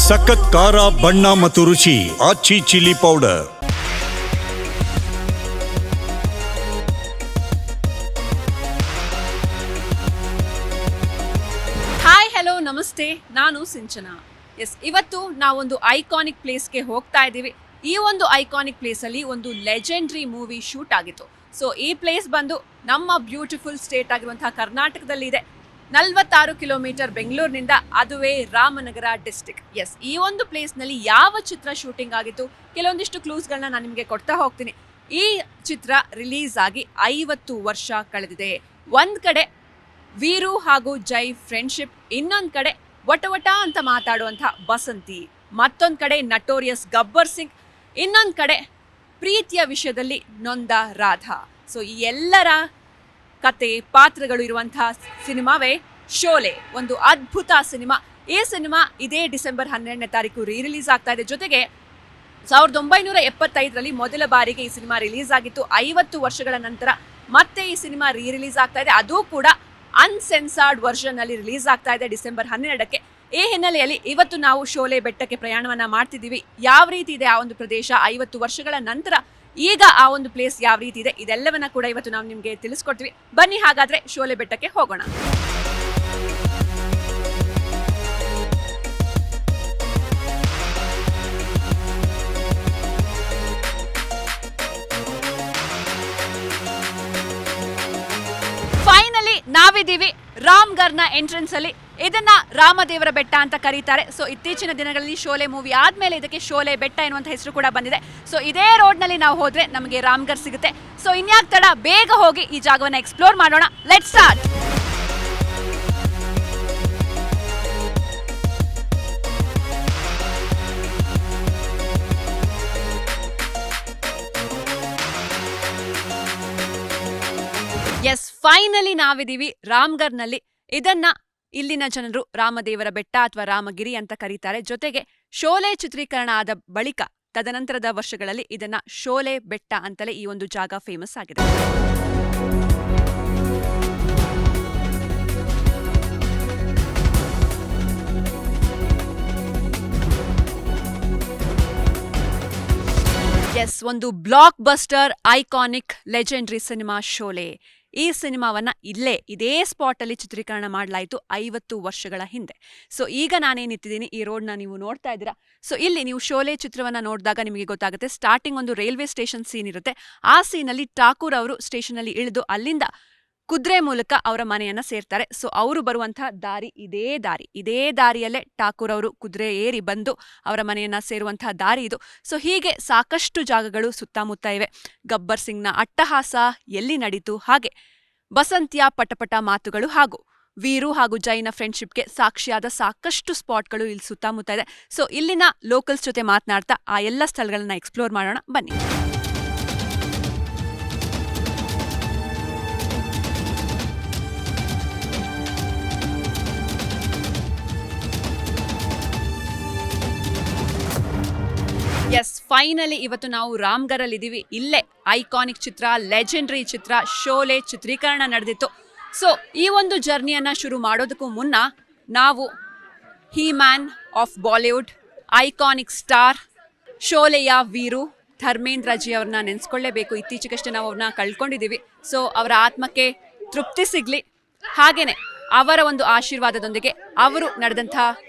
ಸಖತ್ ಖಾರ ಬಣ್ಣ ಮತ್ತು ರುಚಿ ಆಚಿ ಚಿಲ್ಲಿ ಪೌಡರ್. ಹಾಯ್ ಹಲೋ ನಮಸ್ತೆ, ನಾನು ಸಿಂಚನಾ. ಇವತ್ತು ನಾವೊಂದು ಐಕಾನಿಕ್ ಪ್ಲೇಸ್ಗೆ ಹೋಗ್ತಾ ಇದ್ದೀವಿ. ಈ ಒಂದು ಐಕಾನಿಕ್ ಪ್ಲೇಸಲ್ಲಿ ಒಂದು ಲೆಜೆಂಡ್ರಿ ಮೂವಿ ಶೂಟ್ ಆಗಿತ್ತು. ಸೊ ಈ ಪ್ಲೇಸ್ ಬಂದು ನಮ್ಮ ಬ್ಯೂಟಿಫುಲ್ ಸ್ಟೇಟ್ ಆಗಿರುವಂತಹ ಕರ್ನಾಟಕದಲ್ಲಿ ಇದೆ. 46 ಕಿಲೋಮೀಟರ್ ಬೆಂಗಳೂರಿನಿಂದ, ಅದುವೇ ರಾಮನಗರ ಡಿಸ್ಟಿಕ್. ಈ ಒಂದು ಪ್ಲೇಸ್ನಲ್ಲಿ ಯಾವ ಚಿತ್ರ ಶೂಟಿಂಗ್ ಆಗಿತ್ತು, ಕೆಲವೊಂದಿಷ್ಟು ಕ್ಲೂಸ್ಗಳನ್ನ ನಾನು ನಿಮಗೆ ಕೊಡ್ತಾ ಹೋಗ್ತೀನಿ. ಈ ಚಿತ್ರ ರಿಲೀಸ್ ಆಗಿ 50 ವರ್ಷ ಕಳೆದಿದೆ. ಒಂದು ಕಡೆ ವೀರು ಹಾಗೂ ಜೈ ಫ್ರೆಂಡ್ಶಿಪ್, ಇನ್ನೊಂದು ಕಡೆ ವಟ ಅಂತ ಮಾತಾಡುವಂಥ ಬಸಂತಿ, ಮತ್ತೊಂದು ಕಡೆ ನಟೋರಿಯಸ್ ಗಬ್ಬರ್ ಸಿಂಗ್, ಇನ್ನೊಂದು ಕಡೆ ಪ್ರೀತಿಯ ವಿಷಯದಲ್ಲಿ ನೊಂದ ರಾಧಾ. ಸೊ ಈ ಎಲ್ಲರ ಕತೆ ಪಾತ್ರಗಳು ಇರುವಂತಹ ಸಿನಿಮಾವೇ ಶೋಲೆ, ಒಂದು ಅದ್ಭುತ ಸಿನಿಮಾ. ಈ ಸಿನಿಮಾ ಇದೇ ಡಿಸೆಂಬರ್ 12ನೇ ತಾರೀಕು ರಿಲೀಸ್ ಆಗ್ತಾ ಇದೆ. ಜೊತೆಗೆ 1975ರಲ್ಲಿ ಮೊದಲ ಬಾರಿಗೆ ಈ ಸಿನಿಮಾ ರಿಲೀಸ್ ಆಗಿತ್ತು. 50 ವರ್ಷಗಳ ನಂತರ ಮತ್ತೆ ಈ ಸಿನಿಮಾ ರಿಲೀಸ್ ಆಗ್ತಾ ಇದೆ. ಅದು ಕೂಡ ಅನ್ಸೆನ್ಸಾರ್ಡ್ ವರ್ಷನ್ ಅಲ್ಲಿ ರಿಲೀಸ್ ಆಗ್ತಾ ಇದೆ ಡಿಸೆಂಬರ್ 12ಕ್ಕೆ. ಈ ಹಿನ್ನೆಲೆಯಲ್ಲಿ ಇವತ್ತು ನಾವು ಶೋಲೆ ಬೆಟ್ಟಕ್ಕೆ ಪ್ರಯಾಣವನ್ನ ಮಾಡ್ತಿದ್ದೀವಿ. ಯಾವ ರೀತಿ ಇದೆ ಆ ಒಂದು ಪ್ರದೇಶ 50 ವರ್ಷಗಳ ನಂತರ, ಈಗ ಆ ಒಂದು ಪ್ಲೇಸ್ ಯಾವ ರೀತಿ ಇದೆ, ಇದೆಲ್ಲವನ್ನ ಕೂಡ ಇವತ್ತು ನಾವು ನಿಮಗೆ ತಿಳಿಸ್ಕೊಡ್ತೀವಿ. ಬನ್ನಿ ಹಾಗಾದ್ರೆ ಶೋಲೆ ಬೆಟ್ಟಕ್ಕೆ ಹೋಗೋಣ. ಫೈನಲಿ ನಾವಿದ್ದೀವಿ ರಾಮ್ಗರ್ನ ಎಂಟ್ರೆನ್ಸ್ ಅಲ್ಲಿ. ಇದನ್ನ ರಾಮದೇವರ ಬೆಟ್ಟ ಅಂತ ಕರೀತಾರೆ. ಸೊ ಇತ್ತೀಚಿನ ದಿನಗಳಲ್ಲಿ ಶೋಲೆ ಮೂವಿ ಆದ್ಮೇಲೆ ಇದಕ್ಕೆ ಶೋಲೆ ಬೆಟ್ಟ ಎನ್ನುವಂತ ಹೆಸರು ಕೂಡ ಬಂದಿದೆ. ಸೊ ಇದೇ ರೋಡ್ ನಲ್ಲಿ ನಾವು ಹೋದ್ರೆ ನಮಗೆ ರಾಮ್ಗರ್ ಸಿಗುತ್ತೆ. ಸೊ ಇನ್ಯಾಕ್ ತಡ, ಬೇಗ ಹೋಗಿ ಈ ಜಾಗವನ್ನ ಎಕ್ಸ್ಪ್ಲೋರ್ ಮಾಡೋಣ. Let's start. ಫೈನಲಿ ನಾವಿದ್ದೀವಿ ರಾಮ್ಗರ್ನಲ್ಲಿ. ಇದನ್ನ ಇಲ್ಲಿನ ಜನರು ರಾಮದೇವರ ಬೆಟ್ಟ ಅಥವಾ ರಾಮಗಿರಿ ಅಂತ ಕರೀತಾರೆ. ಜೊತೆಗೆ ಶೋಲೆ ಚಿತ್ರೀಕರಣ ಆದ ಬಳಿಕ ತದನಂತರದ ವರ್ಷಗಳಲ್ಲಿ ಇದನ್ನ ಶೋಲೆ ಬೆಟ್ಟ ಅಂತಲೇ ಈ ಒಂದು ಜಾಗ ಫೇಮಸ್ ಆಗಿದೆ. ಒಂದು blockbuster iconic legendary cinema Sholay. ಈ ಸಿನಿಮಾವನ್ನ ಇದೇ ಸ್ಪಾಟ್ ಅಲ್ಲಿ ಚಿತ್ರೀಕರಣ ಮಾಡಲಾಯಿತು 50 ವರ್ಷಗಳ ಹಿಂದೆ. ಸೊ ಈಗ ನಾನೇನಿತ್ತಿದ್ದೀನಿ ಈ ರೋಡ್ನ ನೀವು ನೋಡ್ತಾ ಇದ್ದೀರಾ. ಸೊ ಇಲ್ಲಿ ನೀವು ಶೋಲೆ ಚಿತ್ರವನ್ನ ನೋಡಿದಾಗ ನಿಮಗೆ ಗೊತ್ತಾಗುತ್ತೆ. ಸ್ಟಾರ್ಟಿಂಗ್ ಒಂದು ರೈಲ್ವೆ ಸ್ಟೇಷನ್ ಸೀನ್ ಇರುತ್ತೆ. ಆ ಸೀನಲ್ಲಿ ಠಾಕೂರ್ ಅವರು ಸ್ಟೇಷನ್ ಅಲ್ಲಿ ಇಳಿದು ಅಲ್ಲಿಂದ ಕುದುರೆ ಮೂಲಕ ಅವರ ಮನೆಯನ್ನ ಸೇರ್ತಾರೆ. ಸೊ ಅವರು ಬರುವಂತಹ ದಾರಿ ಇದೇ ದಾರಿಯಲ್ಲೇ ಠಾಕೂರ್ ಅವರು ಕುದುರೆ ಏರಿ ಬಂದು ಅವರ ಮನೆಯನ್ನ ಸೇರುವಂತಹ ದಾರಿ ಇದು. ಸೊ ಹೀಗೆ ಸಾಕಷ್ಟು ಜಾಗಗಳು ಸುತ್ತಮುತ್ತ ಇವೆ. ಗಬ್ಬರ್ ಸಿಂಗ್ನ ಅಟ್ಟಹಾಸ ಎಲ್ಲಿ ನಡೀತು, ಹಾಗೆ ಬಸಂತಿಯ ಪಟಪಟ ಮಾತುಗಳು ಹಾಗೂ ವೀರು ಹಾಗೂ ಜೈನ ಫ್ರೆಂಡ್ಶಿಪ್ಗೆ ಸಾಕ್ಷಿಯಾದ ಸಾಕಷ್ಟು ಸ್ಪಾಟ್ಗಳು ಇಲ್ಲಿ ಸುತ್ತಮುತ್ತ ಇದೆ. ಸೊ ಇಲ್ಲಿನ ಲೋಕಲ್ಸ್ ಜೊತೆ ಮಾತನಾಡ್ತಾ ಆ ಎಲ್ಲ ಸ್ಥಳಗಳನ್ನ ಎಕ್ಸ್ಪ್ಲೋರ್ ಮಾಡೋಣ ಬನ್ನಿ. ಫೈನಲಿ ಇವತ್ತು ನಾವು ರಾಮ್ಗರಲ್ಲಿ ಇದ್ದೀವಿ. ಇಲ್ಲೇ ಐಕಾನಿಕ್ ಚಿತ್ರ, ಲೆಜೆಂಡ್ರಿ ಚಿತ್ರ ಶೋಲೆ ಚಿತ್ರೀಕರಣ ನಡೆದಿತ್ತು. ಸೊ ಈ ಒಂದು ಜರ್ನಿಯನ್ನ ಶುರು ಮಾಡೋದಕ್ಕೂ ಮುನ್ನ ನಾವು he man of Bollywood, iconic star ಶೋಲೆಯ ವೀರು ಧರ್ಮೇಂದ್ರ ಜಿ ಅವ್ರನ್ನ ನೆನೆಸ್ಕೊಳ್ಳೇಬೇಕು. ಇತ್ತೀಚೆಗಷ್ಟೇ ನಾವು ಅವ್ರನ್ನ ಕಳ್ಕೊಂಡಿದ್ದೀವಿ. ಸೊ ಅವರ ಆತ್ಮಕ್ಕೆ ತೃಪ್ತಿ ಸಿಗ್ಲಿ, ಹಾಗೇನೆ ಅವರ ಒಂದು ಆಶೀರ್ವಾದದೊಂದಿಗೆ ಅವರು ನಡೆದಂಥ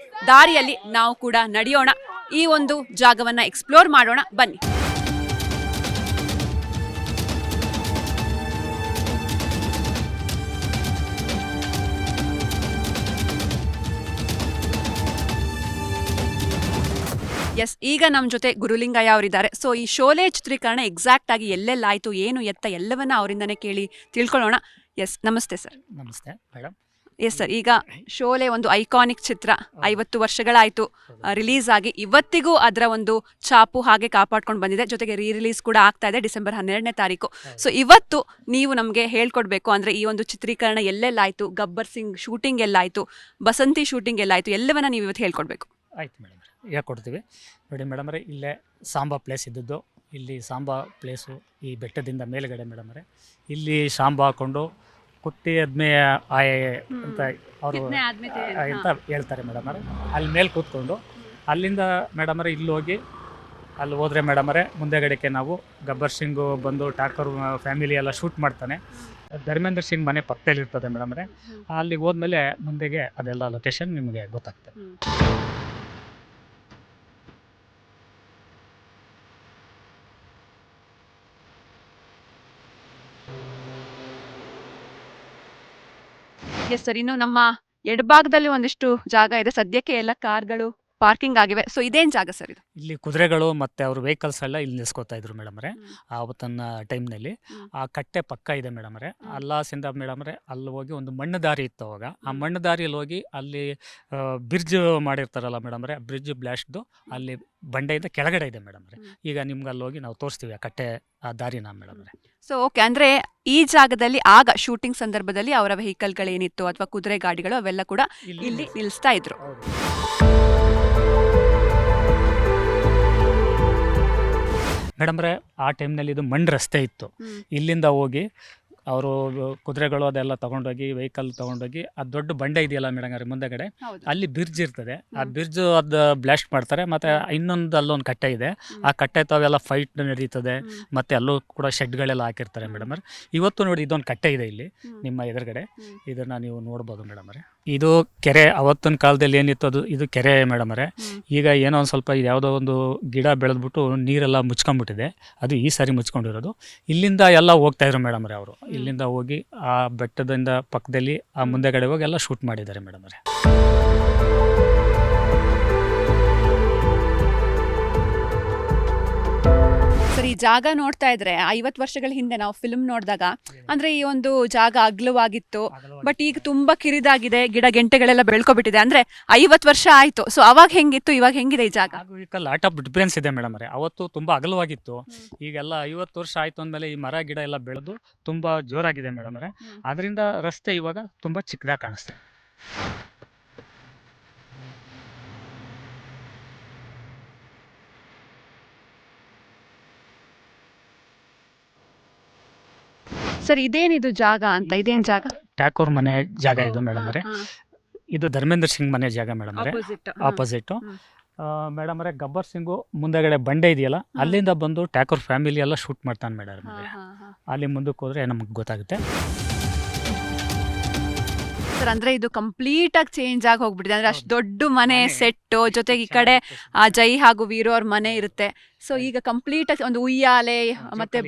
ದಾರಿಯಲ್ಲಿ ನಾವು ಕೂಡ ನಡೆಯೋಣ. ಈ ಒಂದು ಜಾಗವನ್ನ ಎಕ್ಸ್ಪ್ಲೋರ್ ಮಾಡೋಣ ಬನ್ನಿ. ಈಗ ನಮ್ಮ ಜೊತೆ ಗುರುಲಿಂಗಯ್ಯ ಅವರಿದ್ದಾರೆ. ಸೊ ಈ ಶೋಲೆ ಚಿತ್ರೀಕರಣ ಎಕ್ಸಾಕ್ಟ್ ಆಗಿ ಎಲ್ಲೆಲ್ಲಾಯ್ತು, ಏನು ಎತ್ತ ಎಲ್ಲವನ್ನ ಅವರಿಂದನೇ ಕೇಳಿ ತಿಳ್ಕೊಳ್ಳೋಣ. ನಮಸ್ತೆ ಸರ್. ನಮಸ್ತೆ ಮೇಡಮ್. ಸರ್, ಈಗ ಶೋಲೆ ಒಂದು ಐಕಾನಿಕ್ ಚಿತ್ರ 50 ವರ್ಷಗಳಾಯ್ತು ರಿಲೀಸ್ ಆಗಿ. ಇವತ್ತಿಗೂ ಅದರ ಒಂದು ಛಾಪು ಹಾಗೆ ಕಾಪಾಡ್ಕೊಂಡು ಬಂದಿದೆ. ಜೊತೆಗೆ ರಿಲೀಸ್ ಕೂಡ ಆಗ್ತಾ ಇದೆ ಡಿಸೆಂಬರ್ 12ನೇ ತಾರೀಕು. ಸೊ ಇವತ್ತು ನೀವು ನಮಗೆ ಹೇಳ್ಕೊಡ್ಬೇಕು ಅಂದ್ರೆ ಈ ಒಂದು ಚಿತ್ರೀಕರಣ ಎಲ್ಲೆಲ್ಲಾಯ್ತು, ಗಬ್ಬರ್ ಸಿಂಗ್ ಶೂಟಿಂಗ್ ಎಲ್ಲಾಯ್ತು, ಬಸಂತಿ ಶೂಟಿಂಗ್ ಎಲ್ಲಾಯ್ತು, ಎಲ್ಲವನ್ನ ನೀವು ಇವತ್ತು ಹೇಳ್ಕೊಡ್ಬೇಕು. ಆಯ್ತು ಮೇಡಮ್, ಹೇಳ್ಕೊಡ್ತೀವಿ. ನೋಡಿ ಮೇಡಮ್ರೆ, ಇಲ್ಲೇ ಸಾಂಬಾ ಪ್ಲೇಸ್ ಇದ್ದದ್ದು. ಇಲ್ಲಿ ಸಾಂಬಾ ಪ್ಲೇಸು ಈ ಬೆಟ್ಟದಿಂದ ಮೇಲುಗಡೆ ಮೇಡಮ್ರೆ. ಇಲ್ಲಿ ಸಾಂಬಾ ಹಾಕೊಂಡು ಕುಟ್ಟಿ ಆದ್ಮೇ ಆಯೆ ಅಂತ ಅವರು ಅಂತ ಹೇಳ್ತಾರೆ ಮೇಡಮ್. ಅಲ್ಲಿ ಮೇಲೆ ಕೂತ್ಕೊಂಡು ಅಲ್ಲಿಂದ ಮೇಡಮರೇ ಇಲ್ಲಿ ಹೋಗಿ ಅಲ್ಲಿ ಹೋದರೆ ಮೇಡಮರೇ ಮುಂದೆಗಡೆಗೆ ನಾವು ಗಬ್ಬರ್ ಸಿಂಗು ಬಂದು ಠಾಕೂರ್ ಫ್ಯಾಮಿಲಿ ಎಲ್ಲ ಶೂಟ್ ಮಾಡ್ತಾನೆ. ಧರ್ಮೇಂದ್ರ ಸಿಂಗ್ ಮನೆ ಪಕ್ಕದಲ್ಲಿ ಇರ್ತದೆ ಮೇಡಮರೇ. ಅಲ್ಲಿಗೆ ಹೋದ್ಮೇಲೆ ಮುಂದೆಗೆ ಅದೆಲ್ಲ ಲೊಕೇಶನ್ ನಿಮಗೆ ಗೊತ್ತಾಗ್ತದೆ. ಎಸ್ ಸರ್, ಇನ್ನು ನಮ್ಮ ಎಡಭಾಗದಲ್ಲಿ ಒಂದಿಷ್ಟು ಜಾಗ ಇದೆ. ಸದ್ಯಕ್ಕೆ ಎಲ್ಲ ಕಾರ್ಗಳು ಪಾರ್ಕಿಂಗ್ ಆಗಿವೆ. ಸೊ ಇದೇನ್ ಜಾಗ ಸರ್ ಇದು? ಇಲ್ಲಿ ಕುದುರೆಗಳು ಮತ್ತು ಅವ್ರ ವೆಹಿಕಲ್ಸ್ ಎಲ್ಲ ಇಲ್ಲಿ ನಿಲ್ಸ್ಕೊತಾ ಇದ್ರು ಮೇಡಮರೇ ಆವತ್ತಿನ ಟೈಮ್ನಲ್ಲಿ. ಆ ಕಟ್ಟೆ ಪಕ್ಕ ಇದೆ ಮೇಡಮರೇ. ಅಲ್ಲಾಸಿಂದ ಮೇಡಮರೇ ಅಲ್ಲಿ ಹೋಗಿ ಒಂದು ಮಣ್ಣು ದಾರಿ ಇತ್ತು ಅವಾಗ. ಆ ಮಣ್ಣು ದಾರಿಯಲ್ಲಿ ಹೋಗಿ ಅಲ್ಲಿ ಬ್ರಿಡ್ಜ್ ಮಾಡಿರ್ತಾರಲ್ಲ ಮೇಡಮರೇ, ಬ್ರಿಡ್ಜ್ ಬ್ಲಾಸ್ಟ್ದು ಅಲ್ಲಿ ಬಂಡೆಯಿಂದ ಕೆಳಗಡೆ ಇದೆ ಮೇಡಮರೇ. ಈಗ ನಿಮ್ಗೆ ಅಲ್ಲಿ ಹೋಗಿ ನಾವು ತೋರಿಸ್ತೀವಿ ಆ ಕಟ್ಟೆ ಆ ದಾರಿನ ಮೇಡಮರೇ. ಸೊ ಓಕೆ, ಅಂದ್ರೆ ಈ ಜಾಗದಲ್ಲಿ ಆಗ ಶೂಟಿಂಗ್ ಸಂದರ್ಭದಲ್ಲಿ ಅವರ ವೆಹಿಕಲ್ಗಳೇನಿತ್ತು ಅಥವಾ ಕುದುರೆ ಗಾಡಿಗಳು ಅವೆಲ್ಲ ಕೂಡ ಇಲ್ಲಿ ನಿಲ್ಲಿಸ್ತಾ ಇದ್ರು. ಮೇಡಮ್ರೆ ಆ ಟೈಮ್ನಲ್ಲಿ ಇದು ಮಣ್ಣು ರಸ್ತೆ ಇತ್ತು. ಇಲ್ಲಿಂದ ಹೋಗಿ ಅವರು ಕುದುರೆಗಳು ಅದೆಲ್ಲ ತೊಗೊಂಡೋಗಿ ವೆಹಿಕಲ್ ತೊಗೊಂಡೋಗಿ ಆ ದೊಡ್ಡ ಬಂಡೆ ಇದೆಯಲ್ಲ ಮೇಡಮ್ ಮುಂದೆಗಡೆ, ಅಲ್ಲಿ ಬ್ರಿಡ್ಜ್ ಇರ್ತದೆ. ಆ ಬ್ರಿಡ್ಜ್ ಅದು ಬ್ಲಾಸ್ಟ್ ಮಾಡ್ತಾರೆ. ಮತ್ತು ಇನ್ನೊಂದು ಅಲ್ಲೊಂದು ಕಟ್ಟೆ ಇದೆ. ಆ ಕಟ್ಟೆ ತಾವೆಲ್ಲ ಫೈಟ್ ನಡೀತದೆ. ಮತ್ತು ಅಲ್ಲೂ ಕೂಡ ಶೆಡ್ಗಳೆಲ್ಲ ಹಾಕಿರ್ತಾರೆ ಮೇಡಮರ್. ಇವತ್ತು ನೋಡಿ ಇದೊಂದು ಕಟ್ಟೆ ಇದೆ ಇಲ್ಲಿ ನಿಮ್ಮ ಎದುರುಗಡೆ, ಇದನ್ನು ನೀವು ನೋಡ್ಬೋದು ಮೇಡಮರೇ. ಇದು ಕೆರೆ. ಅವತ್ತಿನ ಕಾಲದಲ್ಲಿ ಏನಿತ್ತು ಅದು ಇದು ಕೆರೆ ಮೇಡಮರೇ. ಈಗ ಏನೋ ಒಂದು ಸ್ವಲ್ಪ ಯಾವುದೋ ಒಂದು ಗಿಡ ಬೆಳೆದ್ಬಿಟ್ಟು ನೀರೆಲ್ಲ ಮುಚ್ಕೊಂಡ್ಬಿಟ್ಟಿದೆ. ಅದು ಈ ಸಾರಿ ಮುಚ್ಕೊಂಡಿರೋದು. ಇಲ್ಲಿಂದ ಎಲ್ಲ ಹೋಗ್ತಾಯಿದ್ರು ಮೇಡಮರೇ ಅವರು. ಇಲ್ಲಿಂದ ಹೋಗಿ ಆ ಬೆಟ್ಟದಿಂದ ಪಕ್ಕದಲ್ಲಿ ಆ ಮುಂದೆಗಡೆ ಹೋಗಿ ಎಲ್ಲ ಶೂಟ್ ಮಾಡಿದ್ದಾರೆ ಮೇಡಮರೇ. ಸರಿ, ಜಾಗ ನೋಡ್ತಾ ಇದ್ರೆ 50 ವರ್ಷಗಳ ಹಿಂದೆ ನಾವು ಫಿಲ್ಮ್ ನೋಡಿದಾಗ ಅಂದ್ರೆ ಈ ಒಂದು ಜಾಗ ಅಗ್ಲವಾಗಿತ್ತು. ಬಟ್ ಈಗ ತುಂಬಾ ಕಿರಿದಾಗಿದೆ, ಗಿಡ ಗೆಂಟೆಗಳೆಲ್ಲ ಬೆಳ್ಕೊಬಿಟ್ಟಿದೆ. ಅಂದ್ರೆ 50 ವರ್ಷ ಆಯ್ತು. ಸೊ ಅವಾಗ ಹೆಂಗಿತ್ತು, ಇವಾಗ ಹೆಂಗಿದೆ ಈ ಜಾಗ? ಈಗ ಲಾಟ್ ಆಫ್ ಡಿಫ್ರೆನ್ಸ್ ಇದೆ ಮೇಡಮರೇ. ಅವತ್ತು ತುಂಬಾ ಅಗಲವಾಗಿತ್ತು. ಈಗೆಲ್ಲ 50 ವರ್ಷ ಆಯ್ತು ಅಂದಮೇಲೆ ಈ ಮರ ಗಿಡ ಎಲ್ಲ ಬೆಳೆದು ತುಂಬಾ ಜೋರಾಗಿದೆ ಮೇಡಮರೇ. ಅದರಿಂದ ರಸ್ತೆ ಇವಾಗ ತುಂಬಾ ಚಿಕ್ಕದಾಗಿ ಕಾಣಿಸ್ತದೆ. ಸರ್, ಇದೇನಿದು ಜಾಗ ಅಂತ? ಇದೇನ್ ಜಾಗ? ಠಾಕೂರ್ ಮನೆ ಜಾಗ ಇದು ಮೇಡಮರೇ. ಇದು ಧರ್ಮೇಂದ್ರ ಸಿಂಗ್ ಮನೆ ಜಾಗ ಮೇಡಮರೇ, ಆಪೋಸಿಟ್ ಮೇಡಮರೇ. ಗಬ್ಬರ್ ಸಿಂಗು ಮುಂದೆಗಡೆ ಬಂಡೆ ಇದೆಯಲ್ಲ, ಅಲ್ಲಿಂದ ಬಂದು ಠಾಕೂರ್ ಫ್ಯಾಮಿಲಿ ಎಲ್ಲ ಶೂಟ್ ಮಾಡ್ತಾನೆ ಮೇಡಮ್. ಅಲ್ಲಿ ಮುಂದಕ್ಕೆ ಹೋದ್ರೆ ನಮಗೆ ಗೊತ್ತಾಗುತ್ತೆ ಸರ್. ಅಂದ್ರೆ ಇದು ಕಂಪ್ಲೀಟ್ ಆಗಿ ಚೇಂಜ್ ಆಗಿ ಹೋಗ್ಬಿಟ್ಟಿದೆ. ಅಂದ್ರೆ ಅಷ್ಟು ದೊಡ್ಡ ಮನೆ ಸೆಟ್ ಜೊತೆಗೆ ಈ ಕಡೆ ಜೈ ಹಾಗೂ ವೀರು ಅವ್ರ ಮನೆ ಇರುತ್ತೆ. ಸೊ ಈಗ ಕಂಪ್ಲೀಟ್ ಆಗಿ ಒಂದು ಉಯ್ಯಾಲೆ ಮತ್ತೆ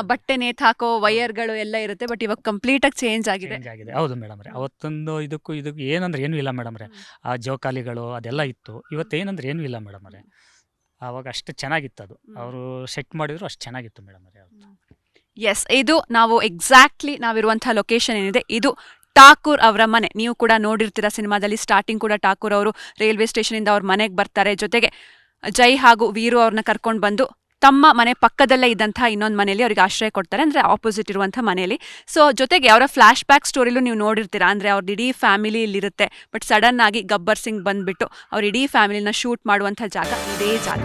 ಬಟ್ಟೆ ನೇತ್ ಹಾಕೋ ವೈರ್ಗಳು ಎಲ್ಲ ಇರುತ್ತೆ. ಬಟ್ ಇವಾಗ ಕಂಪ್ಲೀಟ್ ಆಗಿ ಚೇಂಜ್ ಆಗಿದೆ. ಹೌದು ಮೇಡಮ್ರೆ. ಅವತ್ತೊಂದು ಇದಕ್ಕೂ ಏನಂದ್ರೆ ಏನೂ ಇಲ್ಲ ಮೇಡಮ್ರೆ. ಆ ಜೋಕಾಲಿಗಳು ಅದೆಲ್ಲ ಇತ್ತು. ಇವತ್ತೇನಂದ್ರೆ ಏನೂ ಇಲ್ಲ ಮೇಡಮ್ರೆ. ಆವಾಗ ಅಷ್ಟು ಚೆನ್ನಾಗಿತ್ತು ಅದು. ಅವರು ಸೆಟ್ ಮಾಡಿದ್ರು ಅಷ್ಟು ಚೆನ್ನಾಗಿತ್ತು ಮೇಡಮ್ರೆ. ಎಸ್, ಇದು ನಾವು ಎಕ್ಸಾಕ್ಟ್ಲಿ ನಾವಿರುವಂತಹ ಲೊಕೇಶನ್ ಏನಿದೆ ಇದು ಠಾಕೂರ್ ಅವರ ಮನೆ. ನೀವು ಕೂಡ ನೋಡಿರ್ತೀರ ಸಿನಿಮಾದಲ್ಲಿ. ಸ್ಟಾರ್ಟಿಂಗ್ ಕೂಡ ಠಾಕೂರ್ ಅವರು ರೈಲ್ವೆ ಸ್ಟೇಷನ್ ಇಂದ ಅವ್ರ ಮನೆಗೆ ಬರ್ತಾರೆ. ಜೊತೆಗೆ ಜೈ ಹಾಗೂ ವೀರು ಅವ್ರನ್ನ ಕರ್ಕೊಂಡು ಬಂದು ತಮ್ಮ ಮನೆ ಪಕ್ಕದಲ್ಲೇ ಇದ್ದಂತಹ ಇನ್ನೊಂದು ಮನೆಯಲ್ಲಿ ಅವ್ರಿಗೆ ಆಶ್ರಯ ಕೊಡ್ತಾರೆ, ಅಂದ್ರೆ ಆಪೋಸಿಟ್ ಇರುವಂತಹ ಮನೆಯಲ್ಲಿ. ಸೊ ಜೊತೆಗೆ ಅವರ ಫ್ಲಾಶ್ ಬ್ಯಾಕ್ ಸ್ಟೋರಿಲೂ ನೀವು ನೋಡಿರ್ತೀರಾ. ಅಂದ್ರೆ ಅವ್ರದ್ದು ಇಡೀ ಫ್ಯಾಮಿಲಿ ಇಲ್ಲಿರುತ್ತೆ. ಬಟ್ ಸಡನ್ ಆಗಿ ಗಬ್ಬರ್ ಸಿಂಗ್ ಬಂದ್ಬಿಟ್ಟು ಅವ್ರ ಇಡೀ ಫ್ಯಾಮಿಲಿನ ಶೂಟ್ ಮಾಡುವಂತಹ ಜಾಗ ಇದೇ ಜಾಗ.